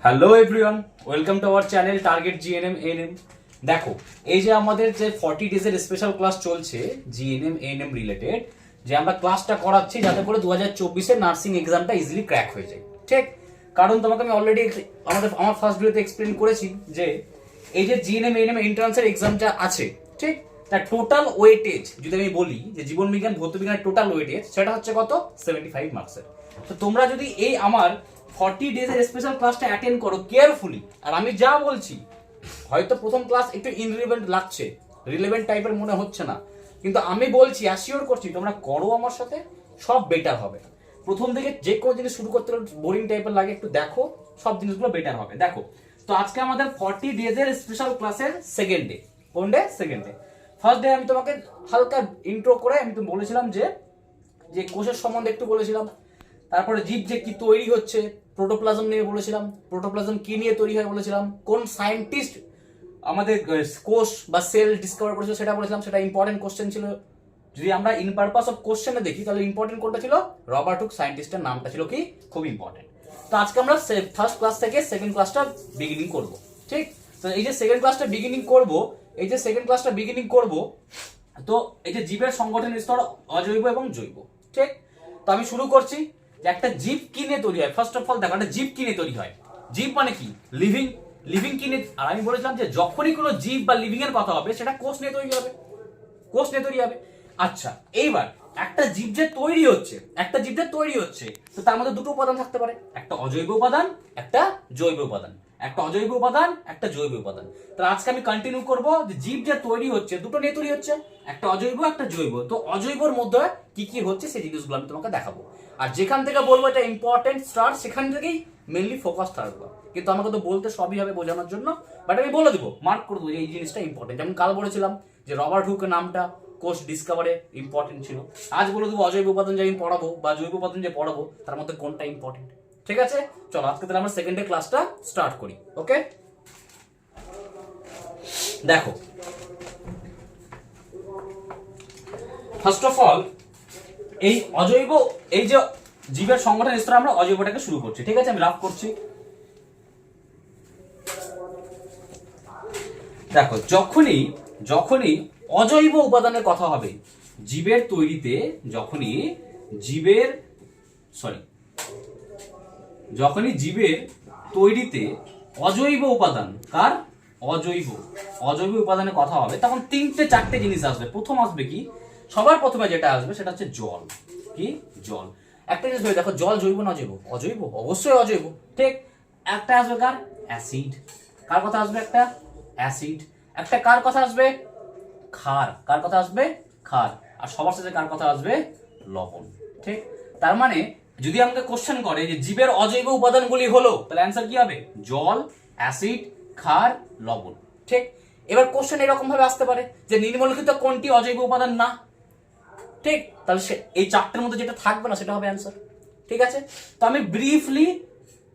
Hello everyone, welcome to our channel target GNM ANM. দেখো, এই যে আমাদের যে 40 ডেজের স্পেশাল ক্লাস চলছে জিএনএম এএনএম রিলেটেড, যে আমরা ক্লাসটা করাচ্ছি যাতে করে 2024 নার্সিং এক্সামটা ইজিলি ক্র্যাক হয়ে যায়। ঠিক, কারণ তোমাকে আমি অলরেডি আমার ফার্স্ট ভিডিওতে এক্সপ্লেন করেছি যে এই যে জিএনএম এএনএম এন্ট্রান্সের এক্সামটা আছে, ঠিক, তার টোটাল ওয়েটেজ যদি আমি বলি যে জীবন বিজ্ঞান ভৌত বিজ্ঞানের টোটাল ওয়েটেজ সেটা হচ্ছে কত 75 মার্কসের। তো তোমরা যদি এই আমার 40 ডেজের স্পেশাল ক্লাসটা অ্যাটেন্ড করো কেয়ারফুলি, আর আমি যা বলছি হয়তো প্রথম ক্লাস একটু ইনরিলেভেন্ট লাগছে, রিলেভেন্ট টাইপের মনে হচ্ছে না, কিন্তু আমি বলছি অ্যাসিওর করছি তোমরা করো আমার সাথে, সব বেটার হবে। প্রথম দিকে যে কোনো জিনিস শুরু করতে বোরিং টাইপের লাগে, একটু দেখো সব জিনিসগুলো বেটার হবে। দেখো, তো আজকে আমাদের 40 ডেজের স্পেশাল ক্লাসের সেকেন্ড ডে। কোন day? Second day. First day আমি তোমাকে হালকা ইন্ট্রো করে আমি তো বলেছিলাম যে কোষের সম্বন্ধে একটু বলেছিলাম, তারপরে জীব যে কি তৈরি হচ্ছে প্রোটোপ্লাজম নিয়ে বলেছিলাম, প্রোটোপ্লাজম কি নিয়ে তৈরি হয় বলেছিলাম, কোন সায়েন্টিস্ট আমাদের কোষ বা সেল ডিসকভার করেছিল সেটা বলেছিলাম, সেটা ইম্পর্টেন্ট কোশ্চেন ছিল। যদি আমরা ইন পারপাস অফ কোশ্চেনে দেখি তাহলে ইম্পর্টেন্ট কোনটা ছিল, রবার্ট হুক সায়েন্টিস্টের নামটা ছিল কি খুব ইম্পর্টেন্ট। তো আজকে আমরা ফার্স্ট ক্লাস থেকে সেকেন্ড ক্লাসটা বিগিনিং করব। ঠিক, তো এই যে সেকেন্ড ক্লাসটা বিগিনিং করব, তো এই যে জীবের সংগঠনের স্তর অজৈব এবং জৈব। ঠিক, তো আমি শুরু করছি যে একটা জীব কি নিয়ে তৈরি হয়। ফার্স্ট অফ অল দেখো, একটা জীব কি নিয়ে তৈরি হয়। জীব মানে কি? লিভিং। লিভিং কি নিয়ে, আর আমি বলেছিলাম যে যখনই কোনো জীব বা লিভিং এর কথা হবে সেটা কোষ নিয়ে তৈরি হবে, কোষ নিয়ে তৈরি হবে। আচ্ছা, এইবার একটা জীব যে তৈরি হচ্ছে, তো তার মধ্যে দুটো উপাদান থাকতে পারে, একটা অজৈব উপাদান, একটা জৈব উপাদান। একটা জৈব উপাদান। তাহলে আজকে আমি কন্টিনিউ করব যে জীব যে তৈরি হচ্ছে দুটো নিয়ে তৈরি হচ্ছে, একটা অজৈব একটা জৈব। তো অজৈবর মধ্যে কি কি হচ্ছে সেই জিনিসগুলো আমি তোমাকে দেখাবো, আর যেখান থেকে বলবো এটা ইম্পর্টেন্ট স্টার্ট সেখান থেকেই মেইনলি ফোকাস থাকবে। কিন্তু আমাকে তো বলতে সবই হবে বোঝানোর জন্য, বাট আমি বলে দেবো, মার্ক করে দেবো যে এই জিনিসটা ইম্পর্টেন্ট। যেমন কাল বলেছিলাম যে রবার্ট হুকের নামটা কোষ ডিসকভারে ইম্পর্টেন্ট ছিল, আজ বলে দেবো অজৈব উপাদান যে আমি পড়াবো বা জৈব উপাদান যে পড়াবো তার মধ্যে কোনটা ইম্পর্টেন্ট। ঠিক আছে, চলো আজকে তাহলে আমরা সেকেন্ড ডে ক্লাসটা স্টার্ট করি। ওকে, দেখো, ফার্স্ট অফ অল এই অজৈব, এই যে জীবের সংগঠন স্তরে আমরা অজৈবটাকে শুরু করছি। ঠিক আছে, আমি রাফ করছি। দেখো, যখনই অজৈব উপাদানের কথা হবে জীবের তৈরিতে, যখনই জীবের তৈরিতে অজৈব উপাদান, কার? অজৈব উপাদানের কথা হবে, তখন তিনটে চারটে জিনিস আসবে। প্রথম আসবে কি, সবার প্রথমে যেটা আসবে সেটা হচ্ছে জল। কি? জল। একটা জিনিস ভেবে দেখো, জল জৈব না অজৈব? অজৈব, অবশ্যই অজৈব। ঠিক, একটা আসবে কার? অ্যাসিড। কার কথা আসবে? একটা অ্যাসিড। একটা কার কথা আসবে? ক্ষার। কার কথা আসবে? ক্ষার। আর সবার সাথে কার কথা আসবে? লবণ। ঠিক, তার মানে যদি আমাকে কোশ্চেন করে যে জীবের অজৈব উপাদানগুলি হলো, তাহলে অ্যান্সার কি হবে? জল, অ্যাসিড, ক্ষার, লবণ। ঠিক, এবার কোশ্চেন এরকম ভাবে আসতে পারে যে নিম্নলিখিত কোনটি অজৈব উপাদান না? ঠিক, তাহলে এই চারটের মধ্যে যেটা থাকবে না সেটা হবে অ্যান্সার। ঠিক আছে, তো আমি ব্রিফলি,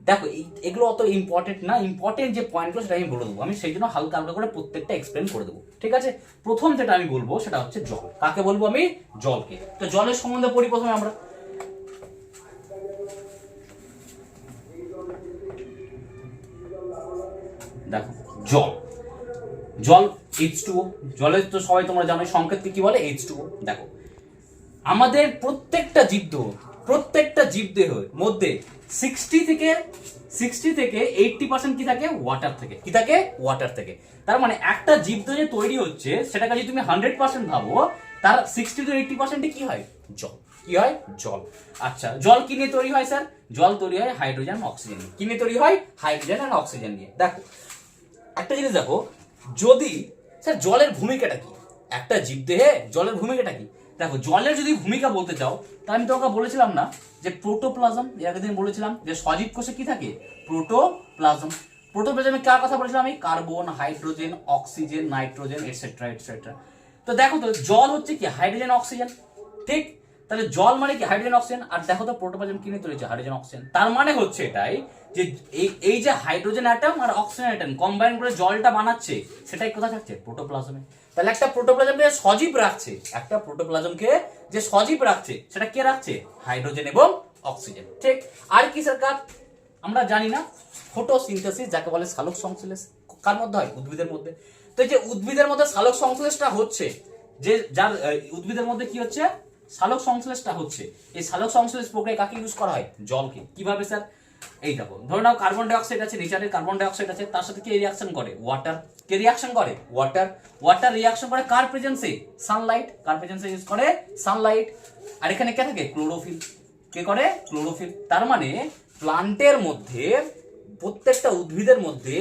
দেখো এগুলো অত ইম্পর্টেন্ট না, ইম্পর্টেন্ট যে পয়েন্টগুলো সেটা আমি বলে দেবো, আমি সেই জন্য হালকা হালকা করে প্রত্যেকটা এক্সপ্লেন করে দেবো। ঠিক আছে, প্রথম যেটা আমি বলবো সেটা হচ্ছে জল। কাকে বলবো আমি? জলকে। তো জলের সম্বন্ধে পড়ি প্রথমে আমরা। দেখো, জল H2O। জলের তো সবাই তোমরা জানো সংকেতকে কি বলে? H2O। দেখো, আমাদের প্রত্যেকটা জীবদেহের মধ্যে 60 থেকে 80% কি থাকে? ওয়াটার থেকে। কি থাকে? ওয়াটার থেকে। তার মানে একটা জীবদেহ যে তৈরি হচ্ছে সেটাকে যদি তুমি 100% ভাবো, তার 60 to 80% কি হয়? জল। কি হয়? জল। আচ্ছা, জল কি নিয়ে তৈরি হয় স্যার? জল তৈরি হয় হাইড্রোজেন অক্সিজেন নিয়ে। কি নিয়ে তৈরি হয়? হাইড্রোজেন আর অক্সিজেন নিয়ে। দেখো, একটা জিনিস দেখো, যদি স্যার জলের ভূমিকাটা কি একটা জীবদেহে, জলের ভূমিকাটা কি? দেখো, জলের যদি ভূমিকা বলতে চাও তা আমি তোমাকে বলেছিলাম না যে প্রোটোপ্লাজম, এর আগের দিন বলেছিলাম যে সজীব কোষে কি থাকে? প্রোটোপ্লাজম। প্রোটোপ্লাজমে কার কথা বলেছিলাম আমি? Carbon, hydrogen, oxygen, nitrogen, etcetera etcetera. তো দেখো, তো জল হচ্ছে কি? Hydrogen oxygen. ঠিক, তাহলে জল মানে কি? Hydrogen oxygen. আর দেখো তো প্রোটোপ্লাজম কি নিয়ে তৈরি হচ্ছে? Hydrogen oxygen. তার মানে হচ্ছে এটাই যে এই যে হাইড্রোজেন অ্যাটম আর অক্সিজেন অ্যাটম কম্বাইন করে জলটা বানাচ্ছে, সেটাই কোথায় থাকছে? প্রোটোপ্লাজমে। তাহলে একটা প্রোটোপ্লাজমকে সজীব রাখছে সেটা কে রাখছে? হাইড্রোজেন এবং অক্সিজেন। ঠিক, আর কিসের কাজ? আমরা জানি না, ফটোসিনথেসিস যাকে বলে সালোক সংশ্লেষ কার মধ্যে হয়? উদ্ভিদের মধ্যে। তো এই যে উদ্ভিদের মধ্যে সালোক সংশ্লেষটা হচ্ছে, যে যার উদ্ভিদের মধ্যে কি হচ্ছে? সালোক সংশ্লেষটা হচ্ছে। এই সালোক সংশ্লেষ প্রক্রিয়ায় কাকে ইউজ করা হয়? জলকে। কিভাবে স্যার? এই দেখো, ধরে নাও কার্বন ডাই অক্সাইড আছে, নেচারের কার্বন ডাই অক্সাইড আছে, তার সাথে কে রিয়াকশন করে? ওয়াটার। কে রিয়াকশন করে? ওয়াটার। ওয়াটার রিয়াকশন করে কার প্রেজেন্সে? সানলাইট। কার প্রেজেন্সে ইউজ করে? সানলাইট। আর এখানে কে থাকে? ক্লোরোফিল। কে করে? ক্লোরোফিল। তার মানে প্লান্টের মধ্যে, প্রত্যেকটা উদ্ভিদের মধ্যে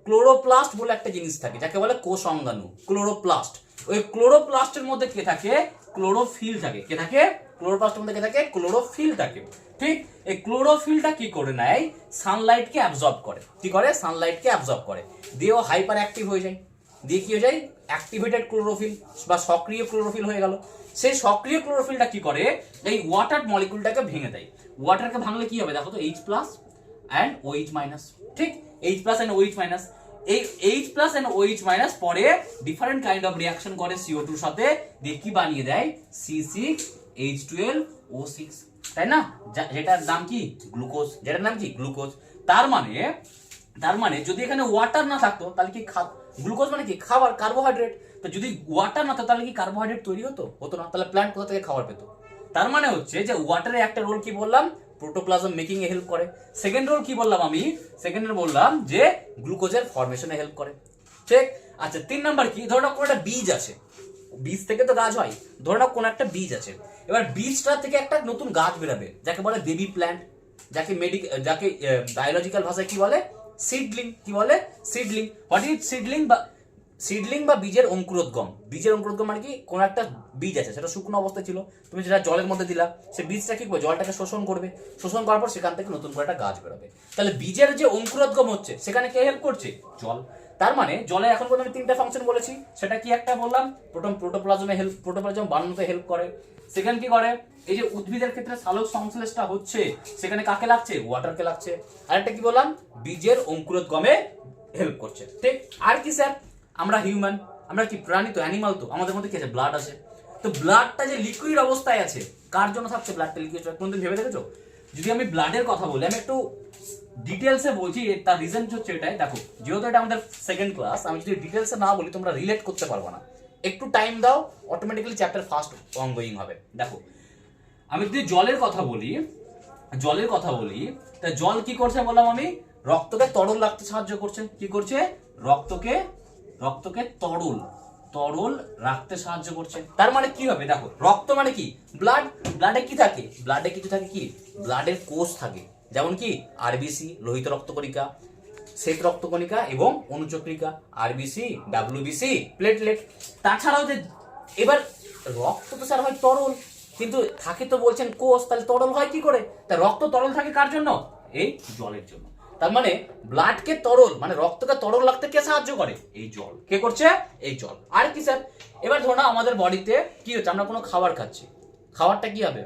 ক্লোরোপ্লাস্ট বলে একটা জিনিস থাকে, যাকে বলে কোষ অঙ্গাণু, ক্লোরোপ্লাস্ট। ওই ক্লোরোপ্লাস্টের মধ্যে কে থাকে? ক্লোরোফিল থাকে। কে থাকে? ক্লোরোপ্লাস্টের মধ্যে কে থাকে? ক্লোরোফিল থাকে। ঠিক, এই ক্লোরোফিলটা কি করে নেয়? সানলাইটকে অ্যাবজর্ব করে। কি করে? সানলাইটকে অ্যাবজর্ব করে, দিয়েও হাইপার অ্যাক্টিভ হয়ে যায়। দিয়ে কি হয়ে যায়? অ্যাক্টিভেটেড ক্লোরোফিল বা সক্রিয় ক্লোরোফিল হয়ে গেল। সেই সক্রিয় ক্লোরোফিলটা কি করে? এই ওয়াটার মলিকুলটাকে ভেঙে দেয়। ওয়াটারকে ভাঙলে কি হবে? দেখো তো, H plus and OH minus. ঠিক, H plus and OH minus. এই H plus and OH minus পরে ডিফারেন্ট কাইন্ড অফ রিয়াকশন করে CO2 এর সাথে, দিয়ে কি বানিয়ে দেয়? C6H12O6, তাই না? যেটার নাম কি? গ্লুকোজ। যেটার নাম কি? গ্লুকোজ। তার মানে যদি এখানে ওয়াটার না থাকতো তাহলে কি গ্লুকোজ মানে কি? খাবার, কার্বোহাইড্রেট। তো যদি ওয়াটার না থাকতো তাহলে কি কার্বোহাইড্রেট তৈরি হতো? হতো না। তাহলে প্ল্যান্ট কোথা থেকে খাবার পেতো? তার মানে হচ্ছে যে ওয়াটারের একটা রোল কি বললাম? প্রোটোপ্লাজম মেকিং এ হেল্প করে। সেকেন্ড রোল কি বললাম আমি? সেকেন্ড বললাম যে গ্লুকোজের ফরমেশনে হেল্প করে। ঠিক। আচ্ছা, 3 নাম্বার কি? ধরো না কোনো একটা বীজ আছে, বীজ থেকে তো গাছ হয়। ধরো না কোনো একটা বীজ আছে, এবার বীজটা থেকে একটা নতুন গাছ বেরোবে, যাকে বলে বেবি প্ল্যান্ট, যাকে বায়োলজিক্যাল ভাষায় কি বলে? সিডলিং। কি বলে? Seedling. What is seedling? Seedling বা বীজের অঙ্কুরোদ্গম। বীজের অঙ্কুরোদ্গম মানে কি? কোন একটা বীজ আছে, সেটা শুকনো অবস্থায় ছিল, তুমি যেটা জলের মধ্যে দিলা, সে বীজটা কি করবে? জলটাকে শোষণ করবে। শোষণ করার পর সেখান থেকে নতুন করে একটা গাছ বেরোবে। তাহলে বীজের যে অঙ্কুরোদ্গম হচ্ছে, সেখানে কে হেল্প করছে? জল। তার মানে জলে এখন পর্যন্ত আমি 3টা ফাংশন বলেছি। সেটা কি? একটা বললাম প্রথম প্রোটোপ্লাজমে হেল্প, প্রোটোপ্লাজম বানানোতে হেল্প করে। সেকেন্ড কি করে? এই যে উদ্ভিদের ক্ষেত্রে সালোক সংশ্লেষটা হচ্ছে, সেখানে কাকে লাগছে? ওয়াটারকে লাগছে। আরেকটা কি বললাম? বীজের অঙ্কুরোদ্গমে হেল্প করছে। ঠিক। আর কি স্যার? আমরা হিউম্যান, আমরা কি প্রাণী তো, অ্যানিমাল তো, আমাদের মধ্যে কি আছে? ব্লাড আছে। তো ব্লাডটা যে লিকুইড অবস্থায় আছে, কার জন্য থাকছে ব্লাডটা লিকুইড? কোনদিন ভেবে দেখেছো? যদি আমি ব্লাডের কথা বলি, আমি একটু ডিটেলসে বলছি, তার রিজন হচ্ছে এটাই। দেখো, যেহেতু এটা আমাদের সেকেন্ড ক্লাস, আমি যদি ডিটেলসে না বলি তোমরা রিলেট করতে পারবো না। একটু টাইম দাও, অটোমেটিক্যালি চ্যাপ্টার ফাস্ট অনগোয়িং হবে। দেখো, আমি যদি জলের কথা বলি, তা জল কি করছে বললাম আমি? রক্তকে তরল রাখতে সাহায্য করছে। কি করছে? রক্তকে তরল রাখতে সাহায্য করছে। তার মানে কি হবে? দেখো, রক্ত মানে কি? ব্লাড। ব্লাডে কি থাকে? ব্লাডে কিছু থাকে কি? ব্লাডের কোষ থাকে, যেমন কি আরবিসি, লোহিত রক্তকণিকা, শ্বেত রক্তকণিকা এবং অনুচক্রিকা, আরবিসি, ডাব্লিউবিসি, প্লেটলেট। তাছাড়াও যে এবার রক্ত তো স্যার হয় তরল, কিন্তু থাকে তো বলছেন কোষ, তাহলে তরল হয় কি করে? তা রক্ত তরল থাকে কার জন্য? এই জলের জন্য। তার মানে ব্লাডকে তরল, মানে রক্তকে তরল রাখতে কে সাহায্য করে? এই জল। কে করছে? এই জল। আর কি স্যার? এবার ধরো না আমাদের বডিতে কি হচ্ছে, আমরা কোনো খাবার খাচ্ছি, খাবারটা কি হবে?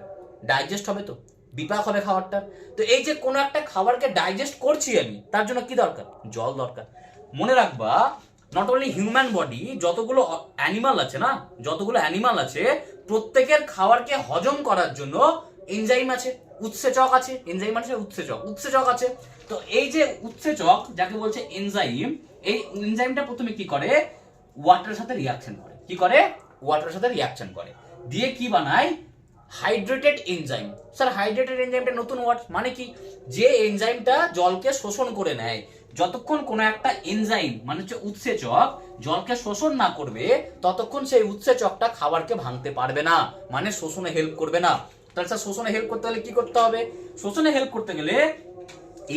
ডাইজেস্ট হবে, তো বিপাক হবে খাবারটা। তো এই যে কোনো একটা খাবারকে ডাইজেস্ট করছি আমি, তার জন্য কি দরকার? জল দরকার। মনে রাখবা, নট অনলি হিউম্যান বডি, যতগুলো অ্যানিমাল আছে, প্রত্যেকের খাবারকে হজম করার জন্য এনজাইম আছে, উৎসেচক আছে। এনজাইম মানে উৎসেচক আছে। তো এই যে উৎসেচক, যাকে বলছে এনজাইম, এই এনজাইমটা প্রথমে কি করে? ওয়াটারের সাথে রিয়াকশন করে। কি করে? ওয়াটারের সাথে রিয়াকশন করে, দিয়ে কি বানায়? Hydrated enzyme. স্যার হাইড্রেটেড এনজাইমটা নতুন ওয়ার্ড, মানে কি? যে এনজাইমটা জলকে শোষণ করে নেয়। যতক্ষণ কোনো একটা এনজাইম মানে হচ্ছে উৎসেচক জলকে শোষণ না করবে, ততক্ষণ সেই উৎসেচকটা খাবারকে ভাঙতে পারবে না, মানে শোষণে হেল্প করবে না। তাহলে স্যার শোষণে হেল্প করতে হলে কি করতে হবে? শোষণে হেল্প করতে গেলে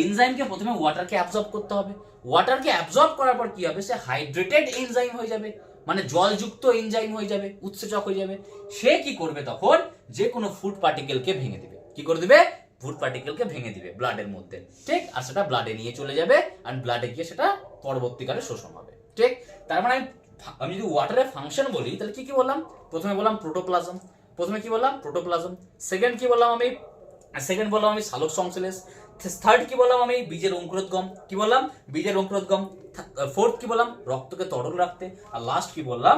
এনজাইমকে প্রথমে ওয়াটারকে অ্যাবজর্ব করতে হবে। ওয়াটারকে অ্যাবজর্ব করার পর কি হবে? সে হাইড্রেটেড এনজাইম হয়ে যাবে, মানে জলযুক্ত এনজাইম হয়ে যাবে, উৎসেচক হয়ে যাবে। সে কি করবে তখন? যে কোনো ফুড পার্টিকেলকে ভেঙে দিবে। কি করে দিবে? ফুড পার্টিকেলকে ভেঙে দিবে ব্লাডের মধ্যে। ঠিক। আর সেটা ব্লাডে নিয়ে চলে যাবে, আর ব্লাডে গিয়ে সেটা পরবর্তীকালে শোষণ হবে। ঠিক। তার মানে আমি যদি ওয়াটারের ফাংশন বলি, তাহলে কি কি বললাম? প্রথমে বললাম প্রোটোপ্লাজম। সেকেন্ড কি বললাম আমি? সালোক সংশ্লেষ। থার্ড কি বললাম আমি? বীজের অঙ্কুরোদ্গম। কি বললাম? বীজের অঙ্কুরোদ্গম। ফোর্থ কি বললাম? রক্তকে তরল রাখতে। আর লাস্ট কি বললাম?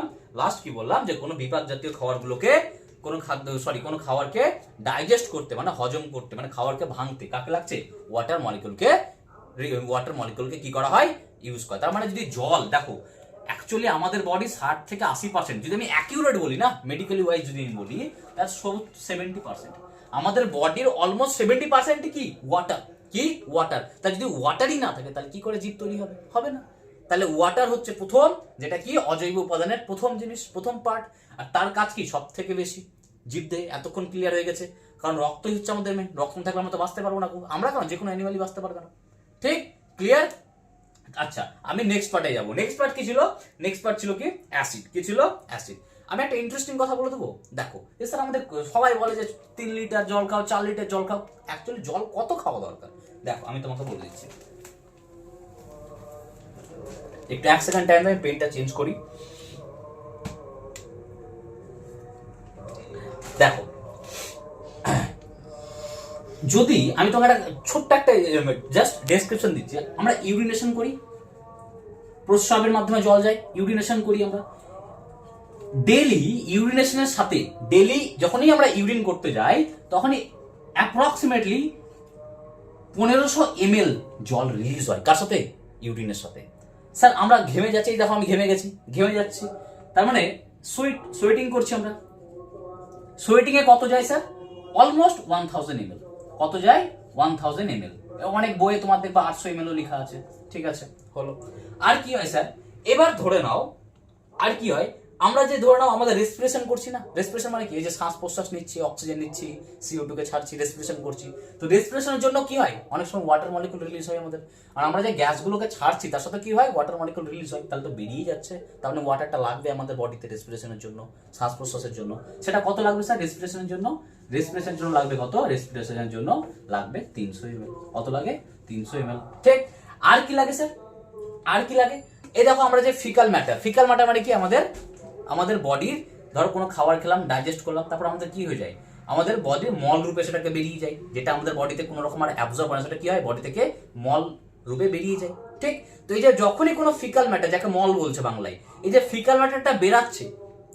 যে কোনো বিপাক জাতীয় খাবারগুলোকে কোনো খাদ্য কোনো খাবারকে ডাইজেস্ট করতে মানে হজম করতে মানে খাবারকে ভাঙতে কাকে লাগছে? ওয়াটার মলিকুলকে কি করা হয়? ইউজ করা। তার মানে যদি জল দেখো অ্যাকচুয়ালি আমাদের বডি 60 থেকে 80%, যদি আমি অ্যাকিউরেট বলি না মেডিকেলি ওয়াইজ যদি আমি বলি, দ্যাটস 70%। আমাদের বডির অলমোস্ট 70% কি ওয়াটার। কি ওয়াটার। তা যদি ওয়াটারই না থাকে তাহলে কি করে জীব তৈরি হবে? হবে না। তাহলে ওয়াটার হচ্ছে প্রথম, যেটা কি অজৈব উপাদানের প্রথম জিনিস, প্রথম পার্ট। আর তার কাজ কি সব থেকে বেশি জীব দেহে। এতক্ষণ ক্লিয়ার হয়ে গেছে? কারণ রক্তই হচ্ছে আমাদের মেন। রক্ত না থাকলে আমরা তো বাঁচতে পারবো না। আমরা কেন, যে কোনো অ্যানিমালই বাঁচতে পারবে না। ঠিক ক্লিয়ার? আচ্ছা আমি নেক্সট পার্টে যাবো। নেক্সট পার্ট কি ছিল? নেক্সট পার্ট ছিল কি অ্যাসিড। কি ছিল? অ্যাসিড। আমি একটা ইন্টারেস্টিং কথা বলে দেবো। দেখো স্যার আমাদের সবাই বলে যে 3 লিটার জল খাও, 4 লিটার জল খাও। অ্যাকচুয়ালি জল কত খাওয়া দরকার? দেখো আমি তোমাকে বলে দিচ্ছি, একটু 1 সেকেন্ড টাইম আমি পেনটা চেঞ্জ করি। দেখো যদি আমি তোমাকে একটা ছোট্ট একটা জাস্ট ডেসক্রিপশন দিচ্ছি। আমরা ইউরিনেশন করি, প্রস্রাবের মাধ্যমে জল যায়, ইউরিনেশন করি আমরা ডেলি। ইউরিনেশনের সাথে ডেলি যখনই আমরা ইউরিন করতে যাই তখনই অ্যাপ্রক্সিমেটলি 1500 ml জল রিলিজ হয়। কার সাথে? ইউরিনের সাথে। স্যার আমরা ঘেমে যাচ্ছি, দেখো আমি ঘেমে যাচ্ছি, তার মানে সোয়েটিং করছি আমরা। সোয়েটিং এ কত যায় স্যার? Almost 1000 ml। কত যায়? 1000 ml। অনেক বইয়ে তোমার দেখবা 800 ml লেখা আছে। ঠিক আছে, হলো। আর কি হয় স্যার? এবার ধরে নাও আর কি হয়, আমরা যে ধরে নাও আমাদের রেসপিরেশন করছি না, রেসপিরেশন মানে কি? এই যে শ্বাস প্রশ্বাস নিচ্ছি, অক্সিজেন নিচ্ছি, CO2 কে ছাড়ছি, রেসপিরেশন করছি। তো রেসপিরেশনের জন্য কি হয়? অনেক সময় ওয়াটার মলিকুল রিলিজ হয় আমাদের। আর আমরা যে গ্যাসগুলোকে ছাড়ছি তার সাথে কি হয়? ওয়াটার মলিকুল রিলিজ হয়। তাহলে তো বেরিয়ে যাচ্ছে, তার মানে ওয়াটারটা লাগবে আমাদের বডিতে রেসপিরেশনের জন্য, শ্বাস প্রশ্বাসের জন্য। সেটা কত লাগবে স্যার রেসপিরেশনের জন্য? রেসপিরেশনের জন্য লাগবে কত? রেসপিরেশনের জন্য লাগবে 300 ml। কত লাগে? 300 ml। ঠিক। আর কি লাগে স্যার? আর কি লাগে? এই দেখো আমরা যে ফিকাল ম্যাটার মানে কি? আমাদের বডির ধরো কোনো খাবার খেলাম, ডাইজেস্ট করলাম, তারপর আমাদের কি হয়ে যায়? আমাদের বডির মল রূপে সেটাকে বেরিয়ে যায়, যেটা আমাদের বডিতে কোনো রকম আর অ্যাবজর্ব হয় না। সেটা কি হয়? বডি থেকে মল রূপে বেরিয়ে যায়। ঠিক। তো এই যে যখনই কোনো ফিকাল ম্যাটার, যাকে মল বলছে বাংলায়, এই যে ফিকাল ম্যাটারটা বেরাচ্ছে,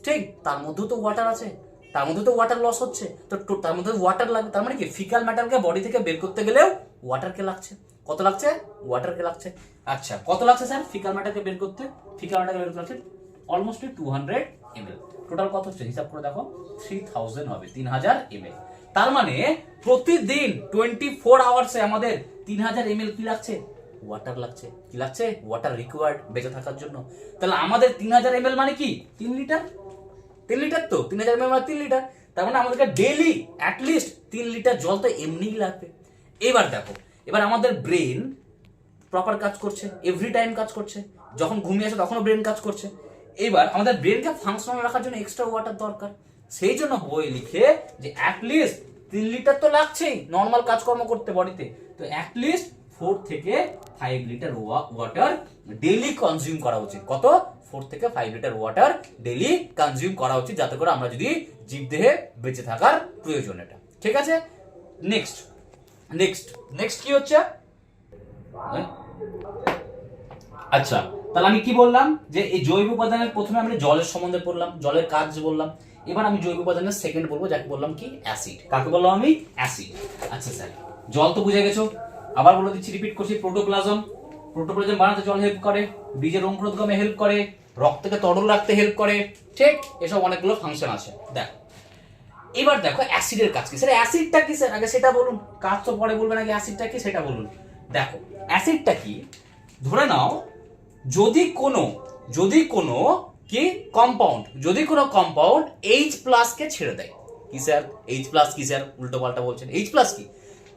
ঠিক, তার মধ্যেও তো ওয়াটার আছে, তার মধ্যে তো ওয়াটার লস হচ্ছে, তো তার মধ্যে ওয়াটার লাগবে। তার মানে কি ফিকাল ম্যাটারকে বডি থেকে বের করতে গেলেও ওয়াটারকে লাগছে। কত লাগছে? ওয়াটারকে লাগছে। আচ্ছা কত লাগছে স্যার ফিকাল ম্যাটারকে বের করতে? ফিকাল ম্যাটারকে বের করতে অলমোস্ট 200 ml। টোটাল কত হচ্ছে হিসাব করে দেখো, 3000 হবে, 3000 ml। তার মানে প্রতিদিন 24 আওয়ার্সে আমাদের 3000 ml কি লাগছে? ওয়াটার লাগছে। কি লাগছে? ওয়াটার রিকোয়ার্ড বেঁচে থাকার জন্য। তাহলে আমাদের 3000 ml মানে কি? 3 লিটার। 3 লিটার তো 3000 ml মানে 3 লিটার। তার মানে আমাদেরকে ডেইলি অ্যাটলিস্ট 3 লিটার জল তো এমনিই লাগবে। এবার দেখো, এবার আমাদের ব্রেন প্রপার কাজ করছে, এভরি টাইম কাজ করছে, যখন ঘুমিয়ে আসে তখনও ব্রেন কাজ করছে। এবার আমাদের ব্রেনকে ফাংশনাল রাখার জন্য এক্সট্রা ওয়াটার দরকার। সেই জন্য বই লিখে যে অ্যাটলিস্ট 3 লিটার তো লাগছেই নর্মাল কাজকর্ম করতে বডিতে, তো অ্যাটলিস্ট 4 থেকে 5 লিটার ওয়াটার ডেইলি কনজিউম করা উচিত। কত? 4 থেকে 5 লিটার ওয়াটার ডেইলি কনজিউম করা উচিত, যাতে করে আমরা যদি জীবদেহে বেঁচে থাকার প্রয়োজন এটা। ঠিক আছে, নেক্সট নেক্সট নেক্সট কি হচ্ছে? আচ্ছা তাহলে আমি কি বললাম যে এই জৈব উপাদানের প্রথমে আমরা জলের সম্বন্ধে পড়লাম, জলের কাজ বললাম। এবার আমি জৈব উপাদানের সেকেন্ড বলবো, যাকে বললাম কি অ্যাসিড। কাকে বললাম আমি? অ্যাসিড। আচ্ছা স্যার জল তো বুঝে গেছো, আবার বলে দিচ্ছি, রিপিট করছি। প্রোটোপ্লাজম বানাতে জল হেল্প করে, বীজের অঙ্কুরোদ্গমে হেল্প করে, রক্তকে তরল রাখতে হেল্প করে। ঠিক, এসব অনেকগুলো ফাংশন আছে। দেখো এবার দেখো অ্যাসিডের কাজ কি স্যার? অ্যাসিডটা কি স্যার? আগে সেটা বলুন, কাজ তো পরে বলবেন, আগে অ্যাসিডটা কি সেটা বলুন। দেখো অ্যাসিডটা কি, ধরে নাও যদি কোনো কি কম্পাউন্ড, যদি কোনো কম্পাউন্ড H+ কে ছেড়ে দেয়। কি স্যার H+ কি স্যার? উল্টো পাল্টা বলছেন। H+ কি?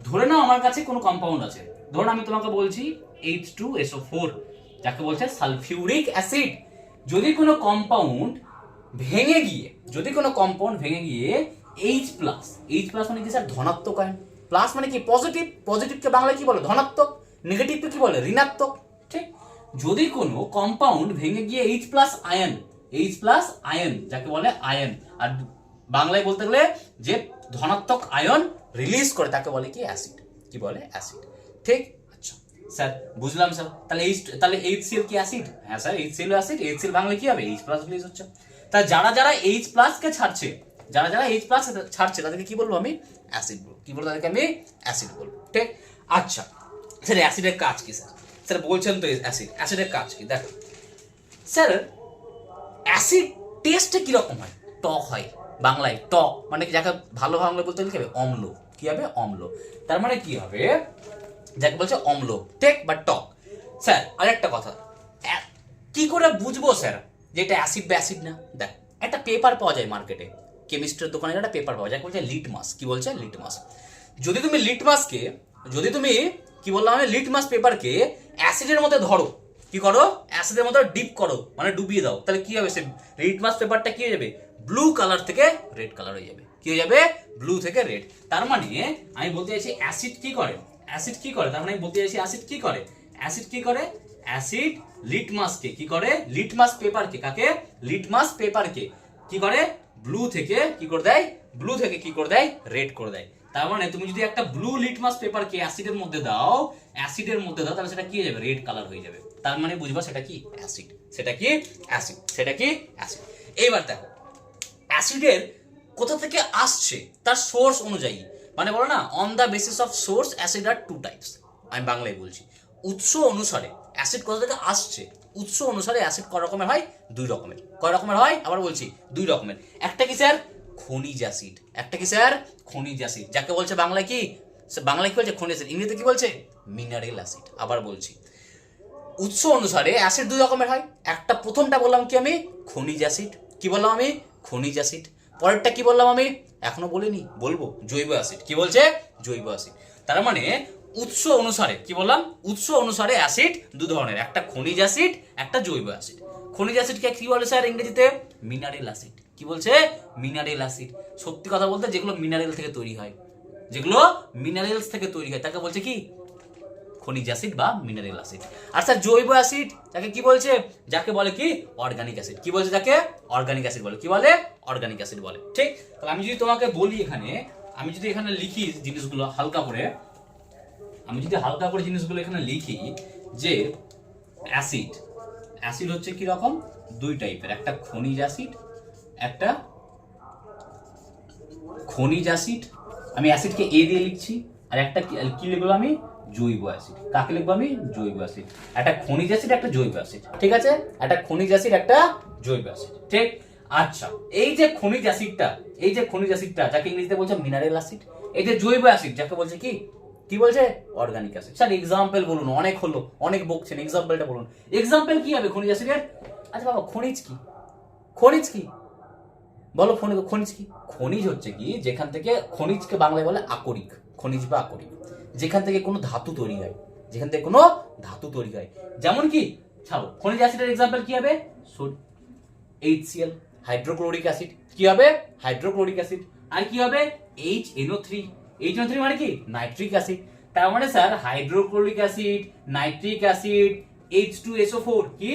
ধরে নাও আমার কাছে কোনো কম্পাউন্ড আছে, ধরুন আমি তোমাকে বলছি H2SO4, যাকে বলছে সালফিউরিক অ্যাসিড। যদি কোনো কম্পাউন্ড ভেঙে গিয়ে H+ মানে কি স্যার? ধনাত্মক আয়ন। প্লাস মানে কি? পজিটিভ। পজিটিভকে বাংলায় কি বলে? ধনাত্মক। নেগেটিভকে কি বলে? ঋণাত্মক। ঠিক, যদি কোনো কম্পাউন্ড ভেঙে গিয়ে H+ আয়ন যাকে বলে আয়ন, আর বাংলায় বলতে গেলে যে ধনাত্মক আয়ন রিলিজ করে তাকে বলে কি? অ্যাসিড। কি বলে? অ্যাসিড। ঠিক। আচ্ছা স্যার বুঝলাম স্যার। তাহলে HCl কি অ্যাসিড? হ্যাঁ স্যার HCl অ্যাসিড। HCl বাংলায় কি হবে? H+ রিলিজ হচ্ছে। তা যারা H+ কে ছাড়ছে যারা যারা H প্লাস ছাড়ছে তাদেরকে কি বলবো আমি, অ্যাসিড বলবো। কি বলবো তাদেরকে আমি, অ্যাসিড বলবো। ঠিক, আচ্ছা স্যার অ্যাসিডের কাজ কি স্যার? স্যার বলছেন তো অ্যাসিডের কাজ কি? দেখো স্যার, অ্যাসিড টেস্টে কিরকম হয়? টক হয়, বাংলায় টক মানে যাকে ভালো বাংলায় বলতে কি হবে, অম্ল। কি হবে, অম্ল। তার মানে কি হবে, যাকে বলছে অম্ল, টেক বা টক। স্যার আরেকটা কথা, কি করে বুঝবো স্যার যে এটা অ্যাসিড বা অ্যাসিড না? দেখ, একটা পেপার পাওয়া যায় মার্কেটে, কেমিস্ট্রির দোকানে একটা পেপার পাওয়া যায়, বলছে লিটমাস। কি বলছে, লিটমাস। যদি তুমি লিটমাসকে, যদি তুমি কি বললাম আমি, লিটমাস পেপারকে অ্যাসিডের মধ্যে ধরো, কি করো, অ্যাসিডের মধ্যে ডিপ করো, মানে ডুবিয়ে দাও, তাহলে কি হবে, সে লিটমাস পেপারটা কি হয়ে যাবে, ব্লু কালার থেকে রেড কালার হয়ে যাবে। কি হয়ে যাবে, ব্লু থেকে রেড। তার মানে আমি বলতে চাইছি অ্যাসিড কি করে, অ্যাসিড কি করে, তার মানে আমি বলতে চাইছি অ্যাসিড কি করে, অ্যাসিড কি করে, অ্যাসিড লিটমাসকে কি করে, লিটমাস পেপারকে, কাকে, লিটমাস পেপারকে কি করে, ব্লু থেকে কি করে দেয়, ব্লু থেকে কি করে দেয়, রেড করে দেয়। তার মানে তুমি যদি একটা ব্লু লিটমাস পেপারকে অ্যাসিডের মধ্যে দাও, অ্যাসিডের মধ্যে দাও, তাহলে সেটা কি হয়ে যাবে, রেড কালার হয়ে যাবে। তার মানে বুঝবা সেটা কি, অ্যাসিড। সেটা কি, অ্যাসিড। সেটা কি, অ্যাসিড। এইবার দেখো, অ্যাসিডের কোথা থেকে আসছে তার সোর্স অনুযায়ী, মানে বলো না, on the basis of source acid are two types. আমি বাংলায় বলছি, উৎস অনুসারে অ্যাসিড কোথা থেকে আসছে, উৎস অনুসারে অ্যাসিড কয় রকমের হয়, দুই রকমের। কয় রকমের হয়, আবার বলছি, দুই রকমের। একটা কি স্যার, খনিজ অ্যাসিড। একটা কি স্যার, খনিজ অ্যাসিড, যাকে বলছে বাংলায় কি, বাংলায় কি বলছে, খনিজ অ্যাসিড। ইংরেজিতে কি বলছে, মিনারেল অ্যাসিড। আবার বলছি, উৎস অনুসারে অ্যাসিড দুই রকমের হয়। একটা প্রথমটা বললাম কি আমি, খনিজ অ্যাসিড। কি বললাম আমি, খনিজ অ্যাসিড। পরেরটা কি বললাম আমি, এখনো বলিনি, বলবো, জৈব অ্যাসিড। কি বলছে, জৈব অ্যাসিড। তার মানে উৎস অনুসারে কি বললাম, উৎস অনুসারে অ্যাসিড দু ধরনের, একটা খনিজ অ্যাসিড, একটা জৈব অ্যাসিড। খনিজ অ্যাসিডকে কি বলে স্যার ইংরেজিতে, মিনারেল অ্যাসিড। কি বলছে, মিনারেল অ্যাসিড। সত্যি কথা বলতে যেগুলো মিনারেল থেকে তৈরি হয়, যেগুলো মিনারেলস থেকে তৈরি হয় তাকে বলছে কি, খনিজ অ্যাসিড বা মিনারেল অ্যাসিড। আর স্যার জৈব অ্যাসিড যাকে কি বলছে, যাকে বলে কি, অর্গানিক অ্যাসিড। কি বলছে, যাকে অর্গানিক অ্যাসিড বলে। কি বলে, অর্গানিক অ্যাসিড বলে। ঠিক, তাহলে আমি যদি তোমাকে বলি এখানে, আমি যদি এখানে লিখি জিনিসগুলো হালকা করে, আমি যদি হালকা করে জিনিসগুলো এখানে লিখি যে অ্যাসিড, অ্যাসিড হচ্ছে কি রকম, দুই টাইপের, একটা খনিজ অ্যাসিড, একটা খনিজ অ্যাসিড। আমি অ্যাসিডকে এ দিয়ে লিখছি, আর একটা কি লিখবো আমি, জৈব অ্যাসিড। কাকে লিখবো আমি, জৈব অ্যাসিড। একটা খনিজ অ্যাসিড, একটা জৈব অ্যাসিড। ঠিক আছে, একটা খনিজ অ্যাসিড, একটা জৈব অ্যাসিড। ঠিক, আচ্ছা এই যে খনিজ অ্যাসিডটা, এই যে খনিজ অ্যাসিডটা যাকে ইংরেজিতে বলছে মিনারেল অ্যাসিড, এই যে জৈব অ্যাসিড যাকে বলছে কি, কি বলছে, অর্গানিক অ্যাসিড। স্যার এক্সাম্পল বলুন, অনেক হলো, অনেক বকছেন, এক্সাম্পলটা বলুন। এক্সাম্পল কি হবে খনিজ অ্যাসিডের? আচ্ছা বাবা, খনিজ কি, খনিজ কি বলো, খনিজ কি? খনিজ হচ্ছে কি, যেখান থেকে, খনিজকে বাংলায় বলে আকরিক, খনিজ বা আকরিক, যেখান থেকে কোনো ধাতু তৈরি হয়, যেখান থেকে কোনো ধাতু তৈরি হয়। যেমন কি, ছাড়ো, খনিজ অ্যাসিডের এক্সাম্পল কি হবে, HCl, হাইড্রোক্লোরিক অ্যাসিড। কি হবে, হাইড্রোক্লোরিক অ্যাসিড। আর কি হবে, HNO3, HNO3 মানে কি, নাইট্রিক অ্যাসিড। তার মানে sir hydrochloric acid, nitric acid, H2SO4, কি,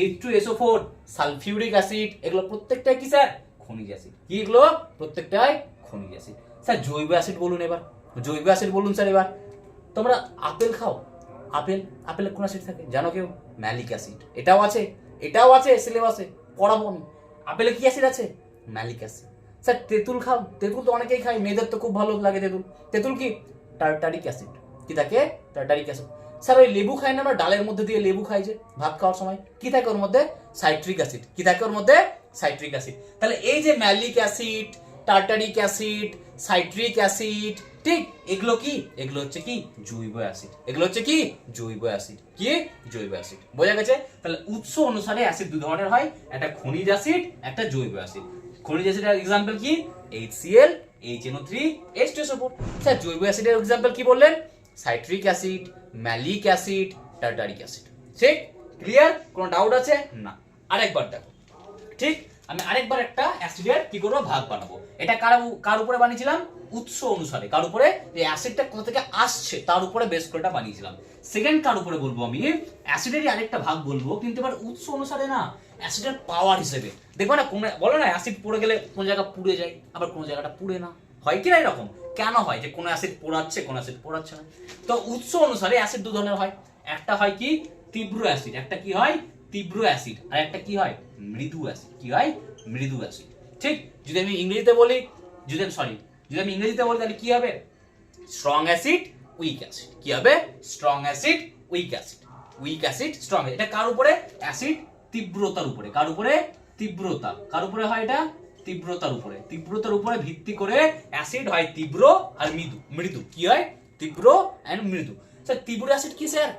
H2SO4, সালফিউরিক অ্যাসিড, এগুলো প্রত্যেকটাই কি স্যার, খনিজ অ্যাসিড। কি এগুলো প্রত্যেকটাই খনিজ অ্যাসিড। স্যার জৈব অ্যাসিড বলুন এবার, জৈব অ্যাসিড বলুন স্যার এবার। তোমরা আপেল খাও, আপেল, আপেলে কোন অ্যাসিড থাকে জানো কেউ, ম্যালিক অ্যাসিড। এটাও আছে, এটাও আছে সিলেবাসে, পড়াবো আমি। আপেলে কি অ্যাসিড আছে, ম্যালিক অ্যাসিড। স্যার তেঁতুল খাও, তেঁতুল তো অনেকেই খায়, মেয়েদের তো খুব ভালো লাগে তেঁতুল। তেঁতুল কি, টার্টারিক অ্যাসিড। কি থাকে, টার্টারিক অ্যাসিড। স্যার ওই লেবু খায় না আমরা, ডালের মধ্যে দিয়ে লেবু খাই যে ভাত খাওয়ার সময়, কি থাকে ওর মধ্যে, সাইট্রিক অ্যাসিড। কি থাকে ওর মধ্যে, সাইট্রিক অ্যাসিড। তাহলে এই যে malic acid, tartaric acid, citric acid, ঠিক, এগুলো কি, এগুলো হচ্ছে কি, জৈব অ্যাসিড। এগুলো হচ্ছে কি, জৈব অ্যাসিড। কি, জৈব অ্যাসিড। বোঝা গেছে? তাহলে উৎস অনুসারে অ্যাসিড দুই ধরনের হয়, একটা খনিজ অ্যাসিড, একটা জৈব অ্যাসিড। খনিজ অ্যাসিডের एग्जांपल কি, HCl, HNO3, H2SO4। স্যার জৈব অ্যাসিডের एग्जांपल কি বললেন, citric acid, malic acid, tartaric acid. ঠিক, ক্লিয়ার? কোনো ডাউট আছে না? আরেকবার দেখো, ঠিক, আমি আরেকবার একটা অ্যাসিডের কি করব, ভাগ বানাবো। এটা কার উপরে বানিয়েছিলাম, উৎস অনুসারে, কার উপরে, যে অ্যাসিডটা কোথা থেকে আসছে তার উপরে বেস করে এটা বানিয়েছিলাম। সেকেন্ড কার উপরে বলবো আমি, অ্যাসিডেরই আরেকটা ভাগ বলবো, কিন্তু এবার উৎস অনুসারে না, অ্যাসিডের পাওয়ার হিসেবে। দেখো না, কোন বলো না, অ্যাসিড পড়ে গেলে কোন জায়গা পুড়ে যায়, আবার কোন জায়গাটা পুড়ে না, হয় কি না এরকম? কেন হয় যে কোন অ্যাসিড পোড়াচ্ছে, কোন অ্যাসিড পোড়াচ্ছে না? তো উৎস অনুসারে অ্যাসিড দু ধরনের হয়, একটা হয় কি, তীব্র অ্যাসিড, একটা কি হয়, তীব্র অ্যাসিড, আর একটা কি হয়, মৃদু অ্যাসিড। কি হয়, মৃদু অ্যাসিড। ঠিক, যদি আমি ইংরেজিতে বলি তাহলে কি হবে? Strong acid weak acid. কি হবে? Strong acid weak acid. Week acid strong. এটা কার উপরে? অ্যাসিড তীব্রতার উপরে। কার উপরে? তীব্রতা। কার উপরে হয় এটা? তীব্রতার উপরে। তীব্রতার উপরে ভিত্তি করে অ্যাসিড হয় তীব্র আর মৃদু। কি হয়? তীব্র এন্ড মৃদু। স্যার তীব্র অ্যাসিড কি স্যার?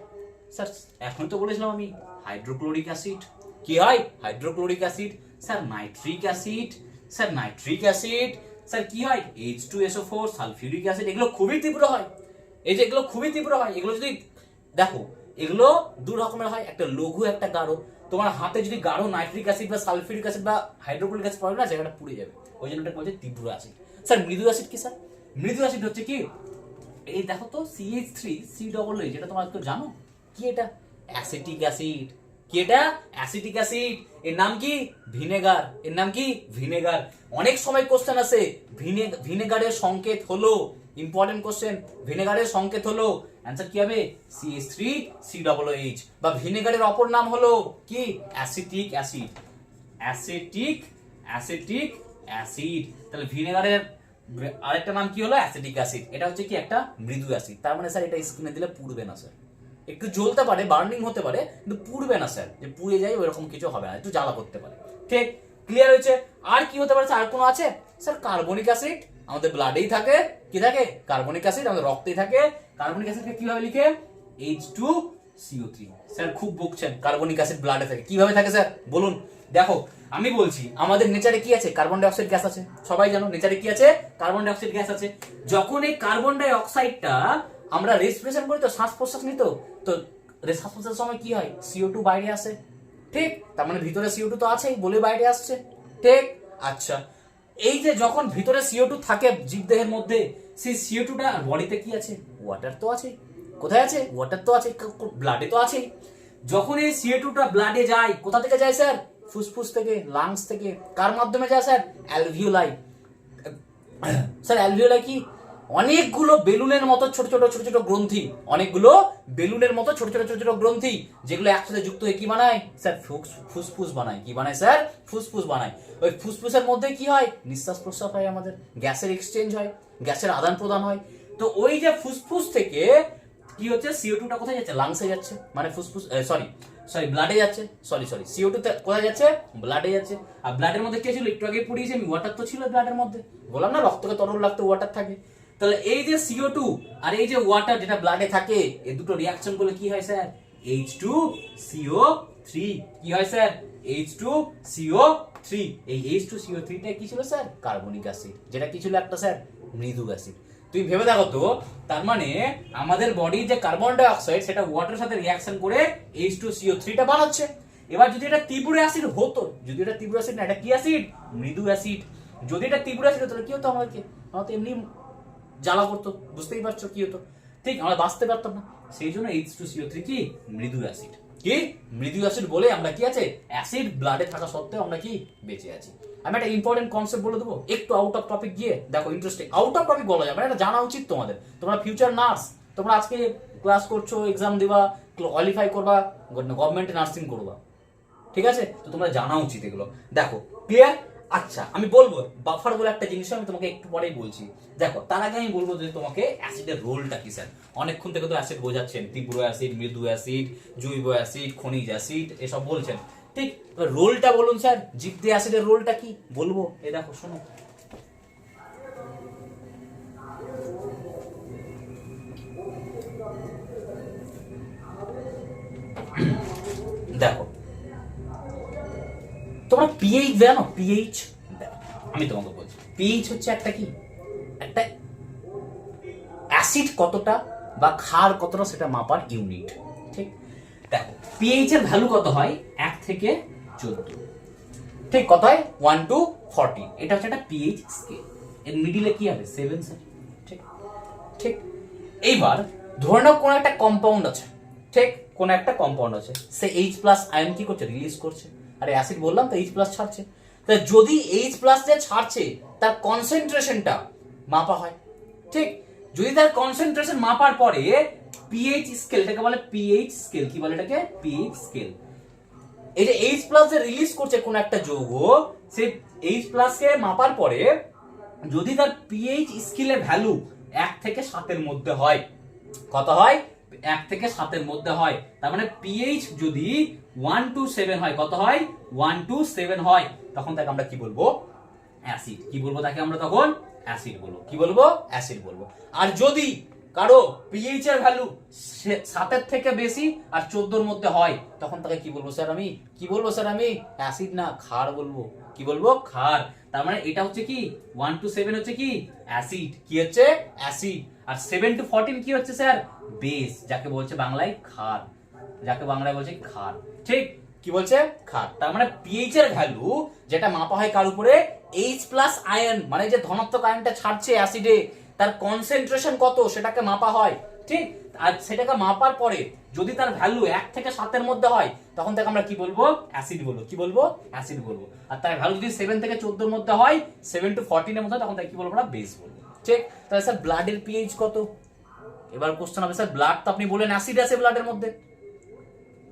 স্যার এখন তো বলেছিলাম আমি হাইড্রোক্লোরিক অ্যাসিড। কি হয়? Hydrochloric acid. Sir nitric acid. Sir nitric acid. Sir কি হয়? H2SO4 sulphuric acid. এগুলো খুবই তীব্র হয়। এই যে এগুলো খুবই তীব্র হয়, এগুলো যদি দেখো, এগুলো দু রকমের হয়, একটা লঘু একটা গাঢ়। তোমার হাতে যদি গাঢ় নাইট্রিক অ্যাসিড বা সালফিউরিক অ্যাসিড বা হাইড্রোক্লোরিক অ্যাসিড পড়বে না, জায়গাটা পুড়ে যাবে। ওই জন্য এটা বলছে তীব্র অ্যাসিড। স্যার মৃদু অ্যাসিড কি স্যার? মৃদু অ্যাসিড হচ্ছে কি, এই দেখো তো CH3COOH, এটা তোমরা কেউ জানো কি? এটা অ্যাসিটিক অ্যাসিড। কি এটা? Acetic acid. এর নাম কি? ভিনেগার। এর নাম কি? ভিনেগার। অনেক সময় কোশ্চেন আসে, ভিনেগারের সংকেত হলো, ইম্পর্টেন্ট কোশ্চেন, ভিনেগারের সংকেত হলো, অ্যান্সার কি হবে? CH3COOH। বা ভিনেগারের অপর নাম হলো কি? Acetic acid. Acetic acid. তাহলে ভিনেগারের আরেকটা নাম কি হলো? Acetic acid. এটা হচ্ছে কি? একটা মৃদু অ্যাসিড। তার মানে স্যার এটা স্কিনে দিলে পুড়বে না স্যার, একটু জ্বলতে পারে, বার্নিং হতে পারে, কিন্তু পুড়বে না স্যার, যে পুড়ে যায় ওইরকম কিছু হবে না, একটু জ্বালা করতে পারে। ঠিক, ক্লিয়ার হয়েছে? আর কি হতে পারে? আর কোনো আছে স্যার? কার্বনিক অ্যাসিড আমাদের ব্লাডেই থাকে। কি থাকে? কার্বনিক অ্যাসিড আমাদের রক্তেই থাকে। কার্বনিক অ্যাসিডকে কিভাবে লিখে? H2CO3। স্যার খুব বকছেন, কার্বনিক অ্যাসিড ব্লাডে থাকে। কিভাবে থাকে স্যার বলুন? দেখো আমি বলছি, আমাদের নেচারে কি আছে? কার্বন ডাই অক্সাইড গ্যাস আছে। সবাই জানো নেচারে কি আছে? কার্বন ডাই অক্সাইড গ্যাস আছে। যখন এই কার্বন ডাই অক্সাইডটা আমরা রেসপিরেশন করি, তো শ্বাস প্রশ্বাস নিই, তো শ্বাস প্রশ্বাসের সময় কি হয়? CO2 বাইরে আসে। ঠিক, তার মানে ভিতরে CO2 তো আছেই বলে বাইরে আসছে। ঠিক, আচ্ছা, এই যে যখন ভিতরে CO2 থাকে জীবদেহের মধ্যে, সেই CO2টা বডিতে কি আছে? ওয়াটার তো আছে। কোথায় আছে? ওয়াটার তো আছে, ব্লাডে তো আছে। যখন এই CO2টা ব্লাডে যায়, কোথা থেকে যায় স্যার? ফুসফুস থেকে, লাংস থেকে। কার মাধ্যমে যায় স্যার? অ্যালভিওলাই। স্যার অ্যালভিওলাই কি? অনেকগুলো বেলুনের মতো ছোট ছোট গ্রন্থি, অনেকগুলো বেলুনের মতো ছোট ছোট গ্রন্থি, যেগুলো একসাথে যুক্ত হয়ে কি বানায় স্যার? ফুসফুস বানায়। কি বানায় স্যার? ফুসফুস বানায়। ওই ফুসফুসের মধ্যে কি হয়? নিঃশ্বাস প্রশ্বাস হয়, আমাদের গ্যাসের এক্সচেঞ্জ হয়, গ্যাসের আদান প্রদান হয়। তো ওই যে ফুসফুস থেকে কি হচ্ছে? CO2টা কোথায় যাচ্ছে? লাংসে যাচ্ছে, মানে ফুসফুস সরি ব্লাডে যাচ্ছে। সরি CO2 কোথায় যাচ্ছে? ব্লাডে যাচ্ছে। আর ব্লাডের মধ্যে কি ছিল? একটু আগে পড়িয়েছি আমি, ওয়াটার তো ছিল ব্লাডের মধ্যে। বললাম না রক্তকে তরল রাখতে ওয়াটার থাকে। তাহলে এই যে CO2 আর এই যে ওয়াটার যেটা ব্লাডে থাকে, এই দুটো রিঅ্যাকশন করলে কি হয় স্যার? H2CO3। কি হয় স্যার? H2CO3। এই H2CO3টা কি ছিল স্যার? কার্বনিক অ্যাসিড, যেটা কি ছিল? একটা স্যার মৃদু অ্যাসিড। তুমি ভেবে দেখো তো, তার মানে আমাদের বডির যে কার্বন ডাই অক্সাইড, সেটা ওয়াটারের সাথে রিঅ্যাকশন করে H2CO3টা বানাচ্ছে। এবার যদি এটা তীব্র অ্যাসিড হতো, যদি এটা তীব্র অ্যাসিড না, এটা কি অ্যাসিড? মৃদু অ্যাসিড। যদি এটা তীব্র অ্যাসিড হতো, তাহলে কি হতো? আমাদেরকে এমনি জ্বালা করতো, বুঝতেই পারছো কি হতো? ঠিক, আমরা বাঁচতে পারতাম না। সেই জন্য H2CO3 কি? মৃদু অ্যাসিড। কি? মৃদু অ্যাসিড বলে আমরা কি আছে? অ্যাসিড ব্লাডে থাকা সত্ত্বেও আমরা কি? বেঁচে আছি। আমি একটা ইম্পর্টেন্ট কনসেপ্ট বলে দেবো, একটু আউট অফ টপিক গিয়ে দেখো, ইন্টারেস্টিং। আউট অফ টপিক বলা যাবে না, এটা জানা উচিত তোমাদের। তোমরা ফিউচার নার্স, তোমরা আজকে ক্লাস করছো, এক্সাম দিবা, কোয়ালিফাই করবা, গভর্নমেন্টে নার্সিং করবা, ঠিক আছে? তো তোমরা জানা উচিত এগুলো। দেখো, ক্লিয়ার? আচ্ছা, আমি বলবো বাফার বলে একটা জিনিস, আমি তোমাকে একটু পরেই বলছি। দেখো, তার আগে আমি বলবো যে তোমাকে অ্যাসিডের রোলটা কি স্যার। অনেকক্ষণ থেকে তো অ্যাসিড বোঝাচ্ছেন, তীব্র অ্যাসিড, মৃদু অ্যাসিড, জৈব অ্যাসিড, খনিজ অ্যাসিড, এসব বলছেন। ঠিক, রোলটা বলুন স্যার, জীবদেহে অ্যাসিডের রোলটা কি বলবো? এই দেখো শোনো, দেখো তোমরা পিএইচ জানো? পিএইচ আমি তোমাকে বলছি, পিএইচ হচ্ছে একটা কি? একটা অ্যাসিড কতটা বা ক্ষার কতটা সেটা মাপার ইউনিট। ঠিক, দেখো পিএইচ এর ভ্যালু কত হয়? 1 থেকে 14। ঠিক, কত হয়? 1 to 40। এটা হচ্ছে একটা পিএইচ স্কেল। এর মিডিলে কি হবে? 7 স্যার। ঠিক ঠিক, এইবার ধরে নাও কোন একটা কম্পাউন্ড আছে। ঠিক, কোন একটা কম্পাউন্ড আছে, সে H+ আয়ন কি করছে? রিলিজ করছে। আরে অ্যাসিড বললাম তো, H+ ছাড়ছে। তাহলে যদি H+ যে ছাড়ছে, তার কনসেন্ট্রেশনটা মাপা হয়। ঠিক, যদি তার কনসেন্ট্রেশন মাপার পরে পিএইচ স্কেল, এটাকে বলে পিএইচ স্কেল। কি বলে এটাকে? PH scale. এই যে H+ যে রিলিজ করছে কোন একটা যৌগ, সে এইচ প্লাস কে মাপার পরে যদি তার পিএইচ স্কেলের ভ্যালু 1 থেকে 7 এর মধ্যে হয়, কত হয়? 1 থেকে 7 এর মধ্যে হয়, তার মানে পিএইচ যদি 1 to 7 হয়, কত হয়? 1 to 7 হয়, তখন তাকে আমরা কি বলবো? অ্যাসিড। কি বলবো তাকে আমরা তখন? অ্যাসিড বলবো। কি বলবো? অ্যাসিড বলবো। আর যদি কারো পিএইচ এর ভ্যালু 7 এর থেকে বেশি আর 14 এর মধ্যে হয়, তখন তাকে কি বলবো স্যার আমি? কি বলবো স্যার আমি? অ্যাসিড না, ক্ষার বলবো। কি বলবো? ক্ষার। তার মানে এটা হচ্ছে কি 1 to 7 হচ্ছে কি অ্যাসিড, কি হচ্ছে? অ্যাসিড। আর 7 to 14 কি হচ্ছে স্যার? বেস, যাকে বলছে বাংলায় ক্ষার, যাকে বাংলায় বলছে ক্ষার। ঠিক, কি বলছে? ক্ষার। তার মানে পিএইচ এর ভ্যালু যেটা মাপা হয় কার উপরে? H প্লাস আয়ন, মানে যে ধনাত্মক আয়নটা ছাড়ছে অ্যাসিডে, তার কনসেন্ট্রেশন কত সেটাকে মাপা হয়। ঠিক, আর সেটাকে মাপার পরে যদি তার ভ্যালু 1 থেকে 7 এর মধ্যে হয়, তখন তাকে আমরা কি বলবো? অ্যাসিড বলবো। কি বলবো? অ্যাসিড বলবো। আর তার ভ্যালু যদি 7 থেকে 14 এর মধ্যে হয়, 7 to 14 এর মধ্যে, তখন তাকে কি বলবো? আমরা বেস বলবো। ঠিক, তাহলে স্যার ব্লাডের পিএইচ কত? এবার কোশ্চেন হবে স্যার ব্লাড তো আপনি বলেন অ্যাসিড আছে ব্লাডের মধ্যে,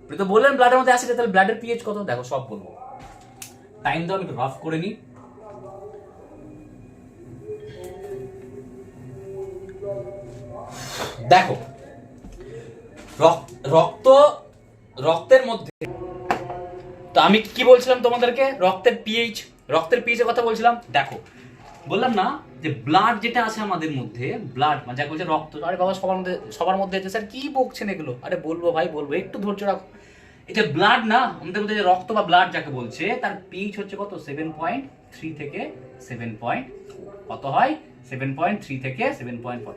আপনি তো বললেন ব্লাডের মধ্যে অ্যাসিড আছে, তাহলে ব্লাডের পিএইচ কত? দেখো সব বলবো। টাইম দাও, আমি রাফ করে নিই। দেখো রক্তের মধ্যে, তো আমি কি বলছিলাম তোমাদেরকে? রক্তের পিএইচ এর কথা বলছিলাম। দেখো বললাম না যে ব্লাড যেটা আছে আমাদের মধ্যে, ব্লাড মানে যাকে বলছে রক্ত। আরে বাবা সবার মধ্যে আছে স্যার, কি বকছেন এগুলো? আরে বলবো ভাই বলবো, একটু ধৈর্য রাখো। এটা ব্লাড না, আমাদের মধ্যে যে রক্ত বা ব্লাড যাকে বলছে, তার পিএইচ হচ্ছে কত? 7.3 থেকে 7.4। কত হয়? 7.3 থেকে 7.4।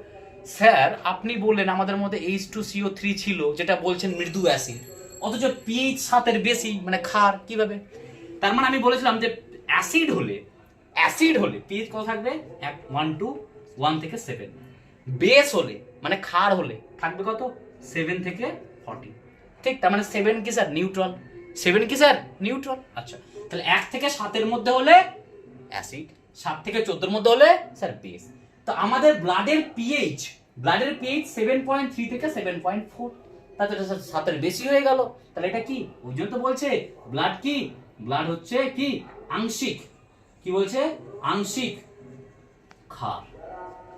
স্যার আপনি বললেন আমাদের মধ্যে H2CO3 ছিল, যেটা বলছেন মৃদু অ্যাসিড, অথচ পিএইচ 7 এর বেশি, মানে ক্ষার। কিভাবে? তার মানে আমি বলেছিলাম যে অ্যাসিড হলে পিএইচ কত থাকবে? 1 থেকে 7। বেস হলে মানে ক্ষার হলে থাকবে কত? 7 থেকে 14। ঠিক, তার মানে 7 কি স্যার? নিউট্রাল। 7 কি স্যার? নিউট্রাল। আচ্ছা, তাহলে 1 থেকে 7 এর মধ্যে হলে অ্যাসিড, 7 থেকে 14 এর মধ্যে হলে স্যার বেস। তো আমাদের ব্লাডের পিএইচ 7.3 থেকে 7.4, তাহলে এটা স্যার 7 এর বেশি হয়ে গেল। তাহলে এটা কি? ওই জন্য তো বলছে ব্লাড কি? ব্লাড হচ্ছে কি? আংশিক। কি বলছে? আংশিক ক্ষার,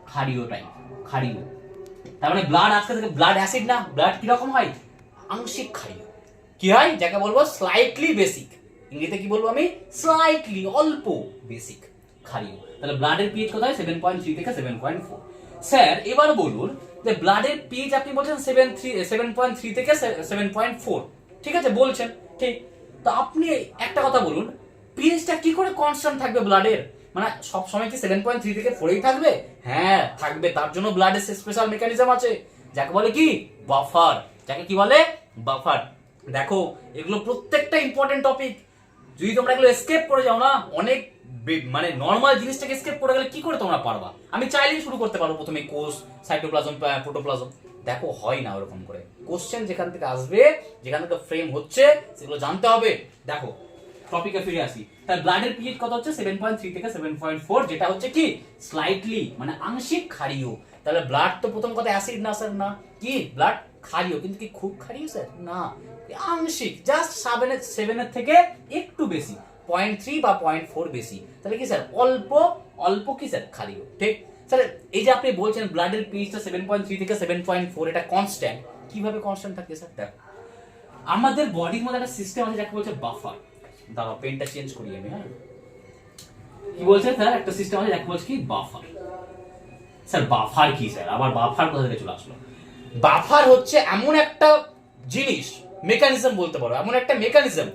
ক্ষারীয় টাইপ, ক্ষারীয়। তার মানে ব্লাড আজকে থেকে ব্লাড অ্যাসিড না, ব্লাড কি রকম হয়? আংশিক ক্ষারীয়। কি হয়? যাকে বলবো স্লাইটলি বেসিক। ইংরেজিতে কি বলবো আমি? স্লাইটলি, অল্প বেসিক ক্ষারীয়। তাহলে ব্লাডের পিএইচ কত হয়? 7.3 থেকে 7.4। স্যার এবার বলুন যে ব্লাডের পিএইচ আপনি বলছেন 7.3 থেকে 7.4, ঠিক আছে বলছেন, ঠিক। তো আপনি একটা কথা বলুন, পিএইচটা কি করে কনস্ট্যান্ট থাকবে ব্লাডের? মানে সব সময় কি 7.3 থেকে 4ই থাকবে? হ্যাঁ থাকবে, তার জন্য ব্লাডের স্পেশাল মেকানিজম আছে, যাকে বলে কি? বাফার। যাকে কি বলে? বাফার। দেখো এগুলো প্রত্যেকটা ইম্পর্টেন্ট টপিক, যদি তোমরা এগুলো এসকেপ করে যাও না, অনেক মানে নরমাল জিনিসটাকে এসকেপ করে গেলে কি করে তোমরা পারবা? আমি চাইলেই শুরু করতে পারবো প্রথমে কোষ, সাইটোপ্লাজম, প্রোটোপ্লাজম। দেখো হয় না ওরকম করে। কোশ্চেন যেখান থেকে আসবে, যেখান থেকে ফ্রেম হচ্ছে, সেগুলো জানতে হবে। দেখো টপিকে ফিরে আসি। তার ব্লাডের পিএইচ কত হচ্ছে? 7.3 থেকে 7.4, যেটা হচ্ছে কি? স্লাইটলি, মানে আংশিক ক্ষারীয়। তাহলে ব্লাড তো প্রথম কথা অ্যাসিড না স্যার, না। কি? ব্লাড ক্ষারীয়, কিন্তু কি খুব ক্ষারীয় স্যার? না, আংশিক, জাস্ট 7 এর থেকে একটু বেশি, 0.3 বা 0.4 বেশি। তাহলে কি স্যার? অল্প অল্প কি স্যার? ক্ষারীয়। ঠিক স্যার। এই যে আপনি বলছেন ব্লাডের পিএইচটা 7.3 থেকে 7.4, এটা কনস্ট্যান্ট। কিভাবে কনস্ট্যান্ট থাকে স্যার? দেখো আমাদের বডির মধ্যে একটা সিস্টেম আছে যাকে বলছে বাফার। দাঁড়াও পেনটা চেঞ্জ করি আমি। হ্যাঁ, কি বলছেন স্যার? একটা সিস্টেম আছে যাকে বলছে কি? বাফার। স্যার বাফার কি স্যার? আবার বাফার কোথা থেকে চলে আসলো? বাফার হচ্ছে এমন একটা জিনিস, মেকানিজম বলতে পারো, এমন একটা মেকানিজম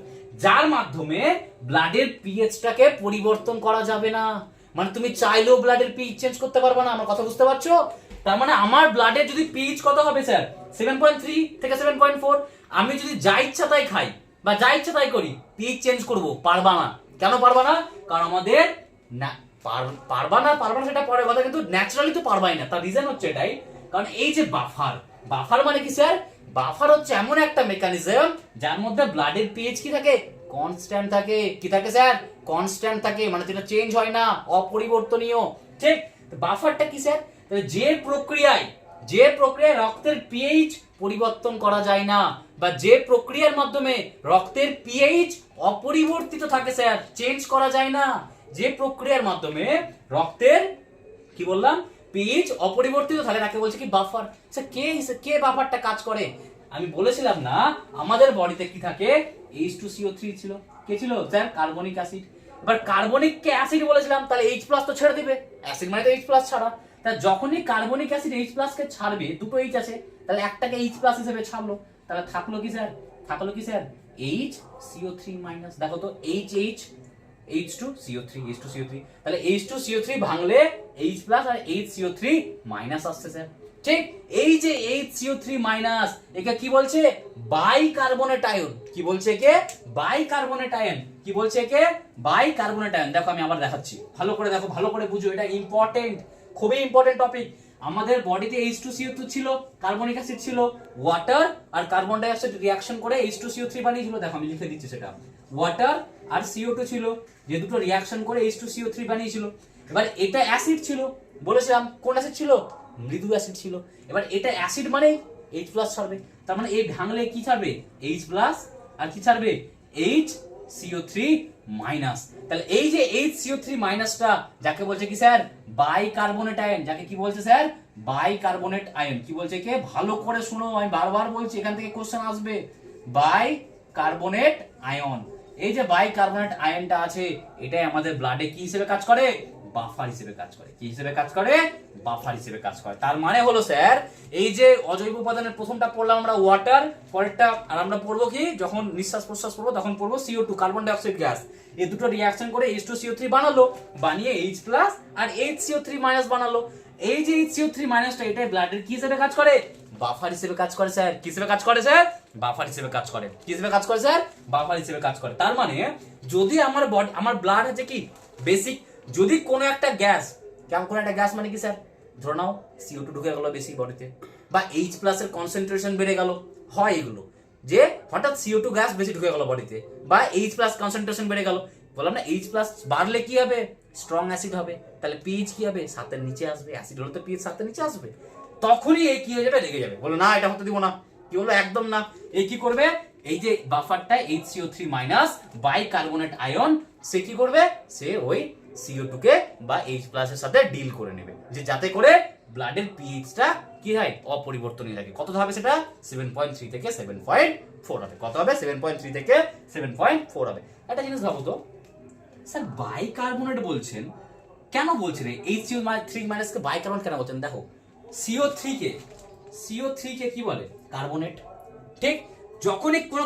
যার মাধ্যমে ব্লাডের পিএইচটাকে পরিবর্তন করা যাবে না। মানে তুমি চাইলেও ব্লাডের পিএইচ চেঞ্জ করতে পারবে না। আমার কথা বুঝতে পারছো? তার মানে আমার ব্লাডের যদি পিএইচ কত হবে স্যার? 7.3 থেকে 7.4, আমি যদি যা ইচ্ছা তাই খাই বা যা ইচ্ছা তাই করি, পিএইচ চেঞ্জ করব পারবা না। কেন পারবা না? কারণ আমাদের না, পারবা না সেটা পরের কথা, কিন্তু ন্যাচারালি তো পারবাই না। তার রিজন হচ্ছে এটাই, কারণ এই যে বাফার মানে কি স্যার? বাফার হচ্ছে এমন একটা মেকানিজম যার মধ্যে ব্লাডের পিএইচ কি থাকে? কনস্ট্যান্ট থাকে। কি থাকে স্যার? কনস্ট্যান্ট থাকে, মানে যেটা চেঞ্জ হয় না, অপরিবর্তনীয়। ঠিক, বাফারটা কি স্যার? যে যে প্রক্রিয়ায় রক্তের পিএইচ পরিবর্তন করা যায় না, বা যে প্রক্রিয়ার মাধ্যমে রক্তের পিএইচ অপরিবর্তিত থাকে স্যার, চেঞ্জ করা যায় না, যে প্রক্রিয়ার মাধ্যমে রক্তের কি বললাম পিএইচ অপরিবর্তিত থাকে তাকে বলছে কি বাফার। স্যার কে বাফারটা কাজ করে? আমি বলেছিলাম না আমাদের বডিতে কি থাকে, H2CO3 ছিল, কে ছিল স্যার? Carbonic acid. এবার কার্বনিককে অ্যাসিড বলেছিলাম, তাহলে H+ তো ছেড়ে দিবে, অ্যাসিড মানে তো H+ ছাড়া। তা যখনই কার্বনিক অ্যাসিড H+ কে ছাড়বে, দুটো H আছে, তাহলে একটাকে H+ হিসেবে ছাড়লো, তাহলে থাকলো কি স্যার? HCO3-। দেখো তো H2CO3 তাহলে H2CO3 ভাঙলে H+ আর HCO3- আসছে স্যার। ঠিক, এই যে HCO3- একে কি বলছে? Bicarbonate ion. কি বলছে একে? Bicarbonate ion. কি বলছে একে? Bicarbonate ion. দেখো আমি আবার দেখাচ্ছি, ভালো করে দেখো, ভালো করে বুঝো, এটা ইম্পর্টেন্ট, খুবই ইম্পর্টেন্ট টপিক। আমাদের বডিতে H2CO2 ছিল, কার্বনিক অ্যাসিড ছিল, ওয়াটার আর কার্বন ডাই অক্সাইড রিঅ্যাকশন করে H2CO3 বানিয়েছিল। দেখো আমি লিখে দিচ্ছি সেটা, ওয়াটার আর CO2 ছিল, যে দুটো রিঅ্যাকশন করে H2CO3 বানিয়েছিল। এবার এটা অ্যাসিড ছিল, বলেছিলাম কোন অ্যাসিড ছিল? মৃদু অ্যাসিড ছিল। এবার এটা অ্যাসিড মানে H+ ছাড়বে, তার মানে এই ভাঙলে কি ছাড়বে? H+ আর কি ছাড়বে? HCO3-। তাহলে এই যে HCO3- যাকে বলছে কি স্যার? Bicarbonate ion. যাকে কি বলছে স্যার? Bicarbonate ion. কি বলছে কে? ভালো করে শুনো, আমি বারবার বলছি, এখান থেকে কোশ্চেন আসবে। Bicarbonate ion. এই যে বাইকার্বনেট আয়নটা আছে, এটাই আমাদের ব্লাডে কি হিসেবে কাজ করে? বাফার হিসেবে কাজ করে। কি হিসেবে কাজ করে? বাফার হিসেবে কাজ করে। তার মানে হলো স্যার, এই যে অজৈব উপাদানের প্রথমটা পড়লাম আমরা ওয়াটার, পরেরটা আর আমরা পড়বো কি, যখন নিঃশ্বাস প্রশ্বাস করবো তখন পড়বো CO2, carbon die oxide gas. এই দুটো রিঅ্যাকশন করে H2CO3 বানালো, বানিয়ে H+ আর HCO3- বানালো। এই যে HCO3- এটাই ব্লাডের কি হিসেবে কাজ করে? বাফার হিসেবে কাজ করে স্যার। কি হিসেবে কাজ করে স্যার? বাফার হিসেবে কাজ করে। কি হিসেবে কাজ করে স্যার? বাফার হিসেবে কাজ করে। তার মানে যদি আমার বডি, আমার ব্লাড আছে কি বেসিক, যদি কোনো একটা গ্যাস, কেমন কোনো একটা গ্যাস মানে কি স্যার? ধরে নাও CO2 ঢুকে গেল বেশি বডিতে, বা H+ এর কনসেন্ট্রেশন বেড়ে গেল, হয় এগুলো যে হঠাৎ CO2 গ্যাস বেশি ঢুকে গেল বডিতে, বা H+ কনসেন্ট্রেশন বেড়ে গেল। বললাম না H+ বাড়লে কি হবে? স্ট্রং অ্যাসিড হবে, তাহলে পিএইচ কি হবে? 7-এর নিচে আসবে। অ্যাসিড হলে তো পিএইচ 7-এর নিচে আসবে। তখনই এই কি হয়ে যাবে? লেগে যাবে, বলো না এটা হতে দিব না। কি বললো? একদম না। এই কি করবে? এই যে বাফারটা HCO3- বাইকার্বনেট আয়ন, সে কি করবে? সে ওই CO2 কে বা H+ এর সাথে ডিল করে নেবে, যে যাতে করে ব্লাডের পিএইচটা কি হয়? অপরিবর্তনীয় থাকে। কত হবে সেটা? 7.3 থেকে 7.4 হবে। কত হবে? 7.3 থেকে 7.4 হবে। একটা জিনিস ভাবো তো স্যার, বাইকার্বনেট বলছেন, কেন বলছেন? HCO3- কে বাইকার্বনেট কেন বলছেন? দেখো CO3 কে কি বলে? কার্বনেট। ঠিক, যখনই কোনো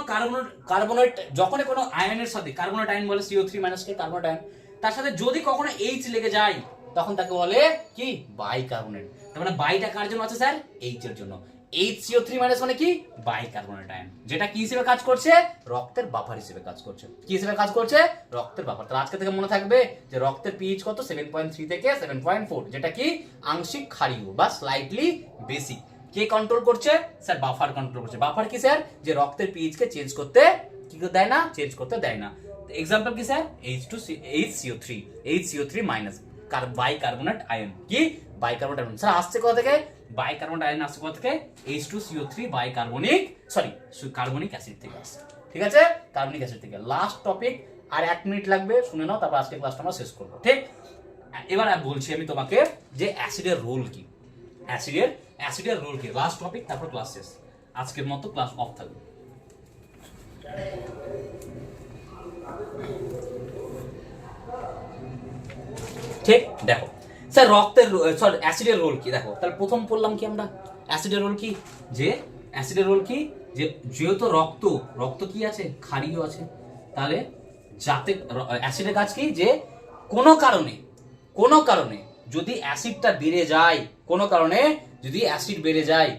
কার্বনেট যখনই কোনো আয়নের সাথে, কার্বনেট আয়ন বলে CO3- কে কার্বনেট আয়ন, তার সাথে যদি কখনো H লেগে যায় তখন তাকে বলে কি? বাইকার্বনেট। তার মানে বাইটা কার জন্য আছে স্যার? H এর জন্য। HCO3- মানে কি? বাইকার্বনেট আয়ন, যেটা কি হিসেবে কাজ করছে? রক্তের বাফার হিসেবে কাজ করছে। কি হিসেবে কাজ করছে? রক্তের বাফার। তাহলে আজকে থেকে মনে থাকবে যে রক্তের পিএইচ কত? 7.3 থেকে 7.4, যেটা কি আংশিক ক্ষারীয় বা স্লাইটলি বেসিক। কে কন্ট্রোল করছে? স্যার বাফার কন্ট্রোল করছে। বাফার কি স্যার? যে রক্তের পিএইচ কে চেঞ্জ করতে কি দেয় না? চেঞ্জ করতে দেয় না। এক্সাম্পল কি স্যার? HCO3 bicarbonate ion. কি? Bicarbonate ion. স্যার আসছে কোথা থেকে? বাইকার্বনেট আয়ন আসছে কোথা থেকে? H2CO3 কার্বনিক অ্যাসিড থেকে আসছে। ঠিক আছে, কার্বনিক অ্যাসিড থেকে। লাস্ট টপিক, আর 1 মিনিট লাগবে, শুনে নাও, তারপর আজকে ক্লাসটা আমরা শেষ করবো। ঠিক, এবার বলছি আমি তোমাকে যে অ্যাসিডের রোল কি। অ্যাসিডের রোল কি, লাস্ট টপিক, তারপর ক্লাস শেষ। আজকের মতো ক্লাস অফ থাকবে। ঠিক, দেখো স্যার অ্যাসিডের রোল কি, দেখো তাহলে প্রথম পড়লাম কি আমরা? অ্যাসিডের রোল কি, যে যেহেতু রক্ত কি আছে? ক্ষারীয় আছে। তাহলে যাতে অ্যাসিডের কাজ কি? যে কোনো কারণে যদি অ্যাসিডটা বেড়ে যায়, কোনো কারণে যদি অ্যাসিড বেড়ে যায়,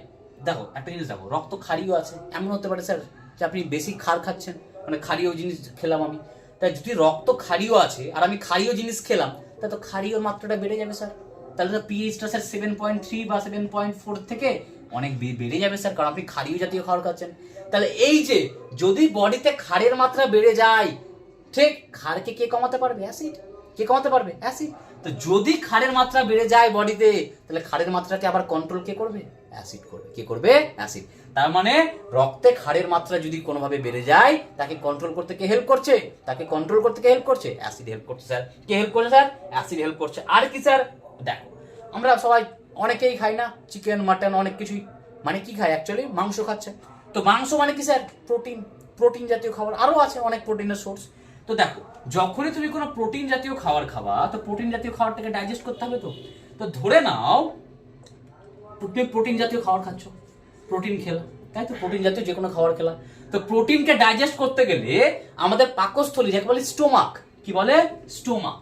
দেখো একটা জিনিস দেখো, রক্ত ক্ষারীয় আছে, এমন হতে পারে স্যার যে আপনি বেশি ক্ষার খাচ্ছেন, মানে ক্ষারীয় জিনিস খেলাম আমি, তাই যদি রক্ত ক্ষারীয় আছে আর আমি ক্ষারীয় জিনিস খেলাম, তাহলে তো ক্ষারীয় মাত্রাটা বেড়ে যাবে স্যার। তাহলে তো পিএইচটা স্যার 7.3 বা 7.4 থেকে অনেক বেড়ে যাবে স্যার, কারণ আপনি ক্ষারীয় জাতীয় খাবার খাচ্ছেন। তাহলে এই যে যদি বডিতে ক্ষারের মাত্রা বেড়ে যায়, ঠিক, ক্ষারকে কে কমাতে পারবে? অ্যাসিড। কে কমাতে পারবে? অ্যাসিড। তো যদি ক্ষারের মাত্রা বেড়ে যায় বডিতে, তাহলে ক্ষারের মাত্রাকে আবার কন্ট্রোল কে করবে? অ্যাসিড করবে। কে করবে? অ্যাসিড। তার মানে রক্তে ক্ষারের মাত্রা যদি কোনোভাবে বেড়ে যায়, তাকে কন্ট্রোল করতে কে হেল্প করছে? তাকে কন্ট্রোল করতে কে হেল্প করছে? অ্যাসিড হেল্প করছে স্যার। কে হেল্প করছে স্যার? অ্যাসিড হেল্প করছে। আর কি স্যার? দেখো আমরা সবাই অনেকেই খাই না চিকেন মাটন অনেক কিছুই, মানে কি খায় অ্যাকচুয়ালি? মাংস খাচ্ছে। তো মাংস মানে কি স্যার? প্রোটিন। প্রোটিন জাতীয় খাবার আরো আছে অনেক প্রোটিনের সোর্স। তো দেখো যখনই তুমি কোনো প্রোটিন জাতীয় খাবার খাবা, তো প্রোটিন জাতীয় খাবারটাকে ডাইজেস্ট করতে হবে। তো ধরে নাও তুমি প্রোটিন জাতীয় খাবার খাচ্ছ, প্রোটিন খেলা, তাই তো? প্রোটিন জাতীয় যে কোনো খাবার খেলা। তো প্রোটিনকে ডাইজেস্ট করতে গেলে আমাদের পাকস্থলী, যাকে বলে স্টোমাক, কি বলে? স্টোমাক।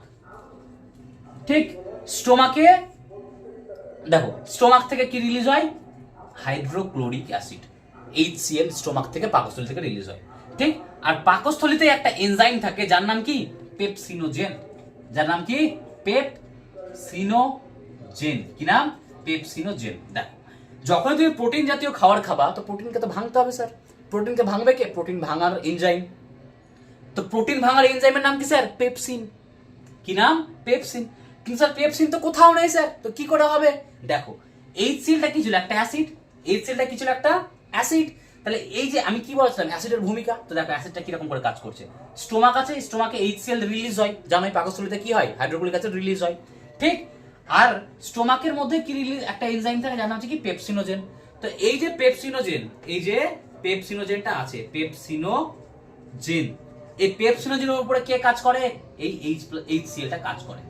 ঠিক, স্টোমাকে দেখো স্টোমাক থেকে কি রিলিজ হয়? হাইড্রোক্লোরিক অ্যাসিড, HCl স্টোমাক থেকে পাকস্থলী থেকে রিলিজ হয়। ঠিক, আর পাকস্থলীতে একটা এনজাইম থাকে যার নাম কি? পেপসিনোজেন। যার নাম কি? পেপসিনোজেন। কি নাম? পেপসিনোজেন। দেখো যখন তুমি প্রোটিন জাতীয় খাবার খাবা, তো প্রোটিনকে তো ভাঙতে হবে স্যার। প্রোটিনকে ভাঙবে কে? প্রোটিন ভাঙার এনজাইম। তো প্রোটিন ভাঙার এনজাইমের নাম কি স্যার? পেপসিন। কি নাম? পেপসিন। কিন্তু স্যার পেপসিন তো কোথাও নেই স্যার, তো কি করে হবে? দেখো HClটা কি ছিল? একটা অ্যাসিড। HClটা কি ছিল? একটা অ্যাসিড। তাহলে এই যে আমি কি বলছিলাম অ্যাসিডের ভূমিকা, তো দেখো অ্যাসিডটা কি রকম করে কাজ করছে। স্টোমাক আছে, স্টোমাকে HCl রিলিজ হয়, জানোই পাকস্থলীতে কি হয়? হাইড্রোক্লোরিক অ্যাসিড রিলিজ হয়। ঠিক, আর স্টোমাকের মধ্যে কি রিলিজ? একটা এনজাইম থাকে যার নাম হচ্ছে কি? পেপসিনোজেন। তো এই যে পেপসিনোজেন, এই যে পেপসিনোজেনটা আছে, পেপসিনোজেন, এই পেপসিনোজেনের উপরে কে কাজ করে? এই HClটা কাজ করে।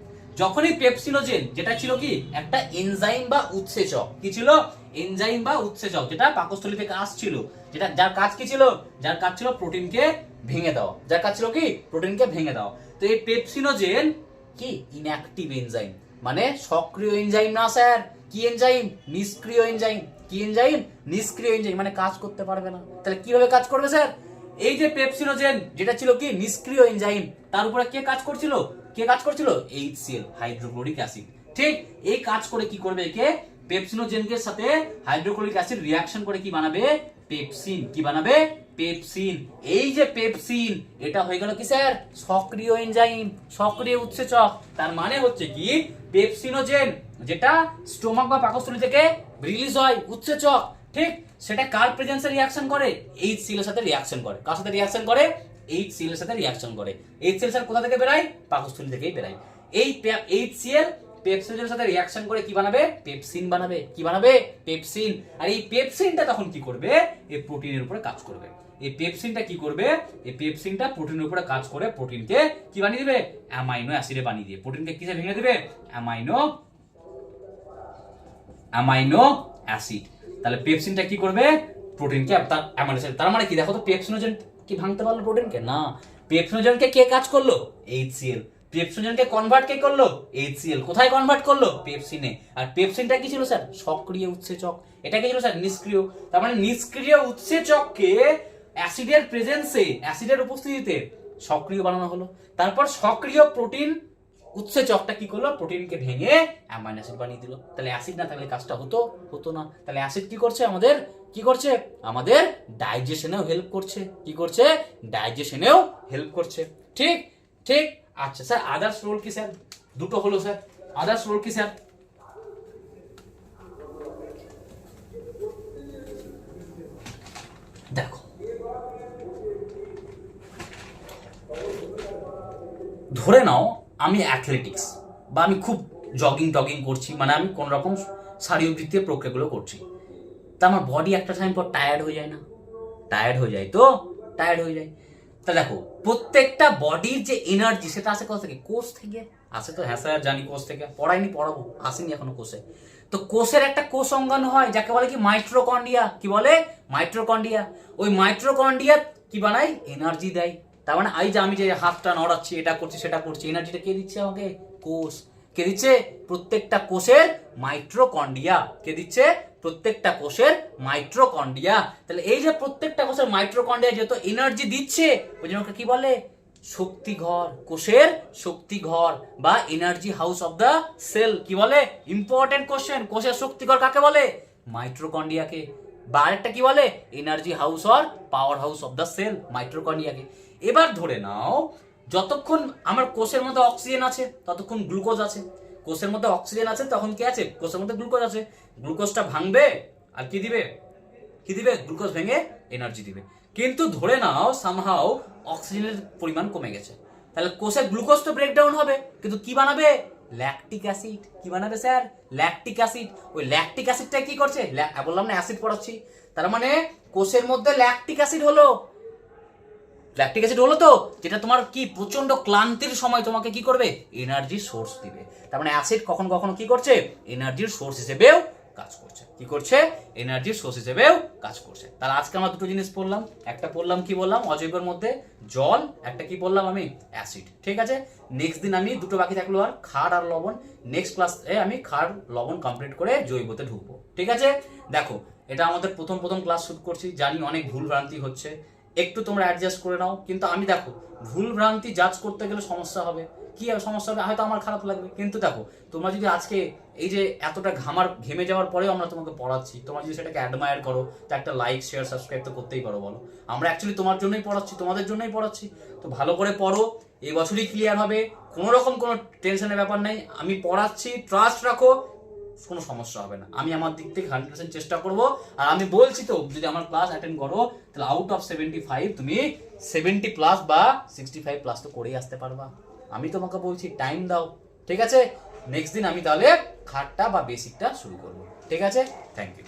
যখন এই পেপসিনোজেন, যেটা ছিল কি? একটা এনজাইম বা উৎসেচক, কি ছিল? এনজাইম বা উৎসেচক, যেটা পাকস্থলী থেকে আসছিল, যেটা যার কাজ কি ছিল? যার কাজ ছিল প্রোটিনকে ভেঙে দাও। যার কাজ ছিল কি? প্রোটিনকে ভেঙে দাও। তো এই পেপসিনোজেন কি? ইনঅ্যাক্টিভ এনজাইম, মানে সক্রিয় এনজাইম না স্যার। কি এনজাইম? নিষ্ক্রিয় এনজাইম। কি এনজাইম? নিষ্ক্রিয় এনজাইম, মানে কাজ করতে পারবে না। তাহলে কিভাবে কাজ করবে স্যার? এই যে পেপসিনোজেন, যেটা ছিল কি? নিষ্ক্রিয় এনজাইম, তার উপরে কে কাজ করছিল? কে কাজ করছিল? HCl, hydrochloric acid. ঠিক, এই কাজ করে কি করবে? একে পেপসিনোজেনের সাথে হাইড্রোক্লোরিক অ্যাসিড রিঅ্যাকশন করে কি বানাবে? পেপসিন। কি বানাবে? পেপসিন। এই যে পেপসিন, এটা হয়ে গেল কি স্যার? সক্রিয় এনজাইম, সক্রিয় উৎসেচক। তার মানে হচ্ছে কি? পেপসিনোজেন যেটা স্টোমাক বা পাকস্থলী থেকে রিলিজ হয়, উৎসেচক, ঠিক, সেটা কার প্রেজেন্সে রিঅ্যাকশন করে? HCl এর সাথে রিঅ্যাকশন করে। কার সাথে রিঅ্যাকশন করে? HCl এর সাথে রিঅ্যাকশন করে। HCl স্যার কোথা থেকে বেরায়? পাকস্থলী থেকেই বেরায়। এই HCl পেপসিনের সাথে রিঅ্যাকশন করে কি বানাবে? পেপসিন বানাবে। কি বানাবে? পেপসিন। আর এই পেপসিনটা তখন কি করবে? এই প্রোটিনের উপরে কাজ করবে। এই পেপসিনটা কি করবে? এই পেপসিনটা প্রোটিনের উপরে কাজ করে প্রোটিনকে কি বানিয়ে দিবে? অ্যামাইনো অ্যাসিডে বানিয়ে দিয়ে প্রোটিনকে কিসে ভেঙে দিবে? Amino acid. তাহলে পেপসিনটা কি করবে? প্রোটিনকে তার অ্যামাইনো অ্যাসিড। তার মানে কি? দেখো তো পেপসিনোজেন কি ভাঙতে পারলো প্রোটিনকে? না। পেপসিনোজেনকে কে কাজ করলো? HCl। পেপসিনোজেনকে কনভার্ট কে করলো? HCl। কোথায় কনভার্ট করলো? পেপসিনে। আর পেপসিনটা কি ছিল স্যার? সক্রিয় উৎসেচক। এটা কি ছিল স্যার? নিষ্ক্রিয়। তার মানে নিষ্ক্রিয় উৎসেচককে অ্যাসিডের প্রেজেন্সে, অ্যাসিডের উপস্থিতিতে সক্রিয় বানানো হলো। তারপর সক্রিয় প্রোটিন উৎসেচকটা কি করলো? প্রোটিনকে ভেঙে অ্যামাইনো অ্যাসিড বানিয়ে দিল। তাহলে অ্যাসিড না থাকলে কাজটা হতো না। তাহলে অ্যাসিড কি করছে? আমাদের কি করছে? আমাদের ডাইজেশনেও হেল্প করছে। কি করছে? ডাইজেশনেও হেল্প করছে। ঠিক ঠিক। আচ্ছা স্যার আদার্স রোল কি স্যার? দুটো হলো স্যার। আদার্স রোল কি স্যার? দেখো ধরে নাও আমি অ্যাথলেটিক্স বা আমি খুব জগিং করছি, মানে আমি কোন রকম শারীরবৃত্তীয় প্রক্রিয়াগুলো করছি, তা আমার বডি একটা টাইম পর টায়ার্ড হয়ে যায় না? টায়ার্ড হয়ে যায়। তো টায়ার্ড হয়ে যায়। তা দেখো প্রত্যেকটা বডির যে এনার্জি সেটা আসে কোথা থেকে? কোষ থেকে আসে। তো হ্যাঁ স্যার জানি কোষ থেকে, পড়াবো, আসেনি এখনো কোষে। তো কোষের একটা কোষ অঙ্গাণু হয় যাকে বলে কি? মাইটোকন্ড্রিয়া। কি বলে? মাইটোকন্ড্রিয়া। ওই মাইটোকন্ড্রিয়া কি বানায়? এনার্জি দেয়। তার মানে এই যে আমি যে হাতটা নড়াচ্ছি, এটা করছি, সেটা করছি, এনার্জিটা কে দিচ্ছে আমাকে? কোষ। কে দিচ্ছে? প্রত্যেকটা কোষের মাইটোকন্ড্রিয়া। কে দিচ্ছে? প্রত্যেকটা কোষের মাইটোকন্ড্রিয়া। তাহলে এই যে প্রত্যেকটা কোষের মাইটোকন্ড্রিয়া যেহেতু এনার্জি দিচ্ছে, ওই জন্য কি বলে? শক্তিঘর। কোষের শক্তিঘর বা energy house of the cell. কি বলে? Important question. কোষের শক্তিঘর কাকে বলে? মাইটোকন্ড্রিয়াকে। বা আরেকটা কি বলে? Energy house or power house of the cell, মাইটোকন্ড্রিয়াকে। এবার ধরে নাও যতক্ষণ আমার কোষের মধ্যে অক্সিজেন আছে ততক্ষণ গ্লুকোজ আছে, কোষের মধ্যে অক্সিজেন আছে তখন কি আছে, কোষের মধ্যে গ্লুকোজ আছে। গ্লুকোজটা ভাঙবে আর কি দিবে, কি দিবে, গ্লুকোজ ভেঙে এনার্জি দিবে। কিন্তু ধরে নাও সামহাও অক্সিজেনের পরিমাণ কমে গেছে, তাহলে কোষে গ্লুকোজ তো ব্রেকডাউন হবে, কিন্তু কি বানাবে, ল্যাকটিক অ্যাসিড। কি বানাবে স্যার, ল্যাকটিক অ্যাসিড। ওই ল্যাকটিক অ্যাসিডটা কি করছে, বললাম না অ্যাসিড পড়াচ্ছি, তার মানে কোষের মধ্যে ল্যাকটিক অ্যাসিড হলো, ল্যাকটিক অ্যাসিড হলো তো, যেটা তোমার কি প্রচন্ড ক্লান্তির সময় তোমাকে কি করবে, এনার্জি সোর্স দিবে। তার মানে অ্যাসিড কখনো কখনো কি করছে, এনার্জির সোর্স হিসেবেও কাজ করছে। কি করছে, এনার্জির সোর্স হিসেবেও কাজ করছে। তাহলে আজকে আমরা দুটো জিনিস পড়লাম, একটা পড়লাম কি বললাম, অজৈবের মধ্যে জল, একটা কি বললাম আমি, অ্যাসিড। ঠিক আছে, নেক্সট দিন আমি দুটো বাকি থাকলো আর ক্ষার আর লবণ, নেক্সট ক্লাসে আমি ক্ষার লবণ কমপ্লিট করে জৈবতে ঢুকবো। ঠিক আছে, দেখো এটা আমাদের প্রথম প্রথম ক্লাস শুরু করছি, জানি অনেক ভুল ভ্রান্তি হচ্ছে, একটু তোমরা অ্যাডজাস্ট করে নাও। কিন্তু আমি দেখো ভুল ভ্রান্তি জাজ করতে গেলে সমস্যা হবে, কি সমস্যা হবে, হয়তো আমার খারাপ লাগবে, কিন্তু দেখো তোমরা যদি আজকে এই যে এতটা ঘেমে যাওয়ার পরেও আমরা তোমাকে পড়াচ্ছি, তোমরা যদি সেটাকে অ্যাডমায়ার করো, তো একটা লাইক শেয়ার সাবস্ক্রাইব তো করতেই পারো, বলো। আমরা অ্যাকচুয়ালি তোমার জন্যই পড়াচ্ছি, তোমাদের জন্যই পড়াচ্ছি। তো ভালো করে পড়ো, এই বছরই ক্লিয়ার হবে, কোনো রকম কোনো টেনশনের ব্যাপার নেই। আমি পড়াচ্ছি, ট্রাস্ট রাখো, কোনো সমস্যা হবে না। আমি আমার দিক থেকে 100% চেষ্টা করব। আর আমি বলছি তো, যদি আমার ক্লাস অ্যাটেন্ড করো তাহলে আউট অফ 75 তুমি 70 প্লাস বা 65 প্লাস তো করেই আসতে পারবা। আমি তোমাকে বলছি টাইম দাও। ঠিক আছে, নেক্সট দিন আমি তাহলে খাটটা বা বেসিকটা শুরু করব। ঠিক আছে, থ্যাংক ইউ।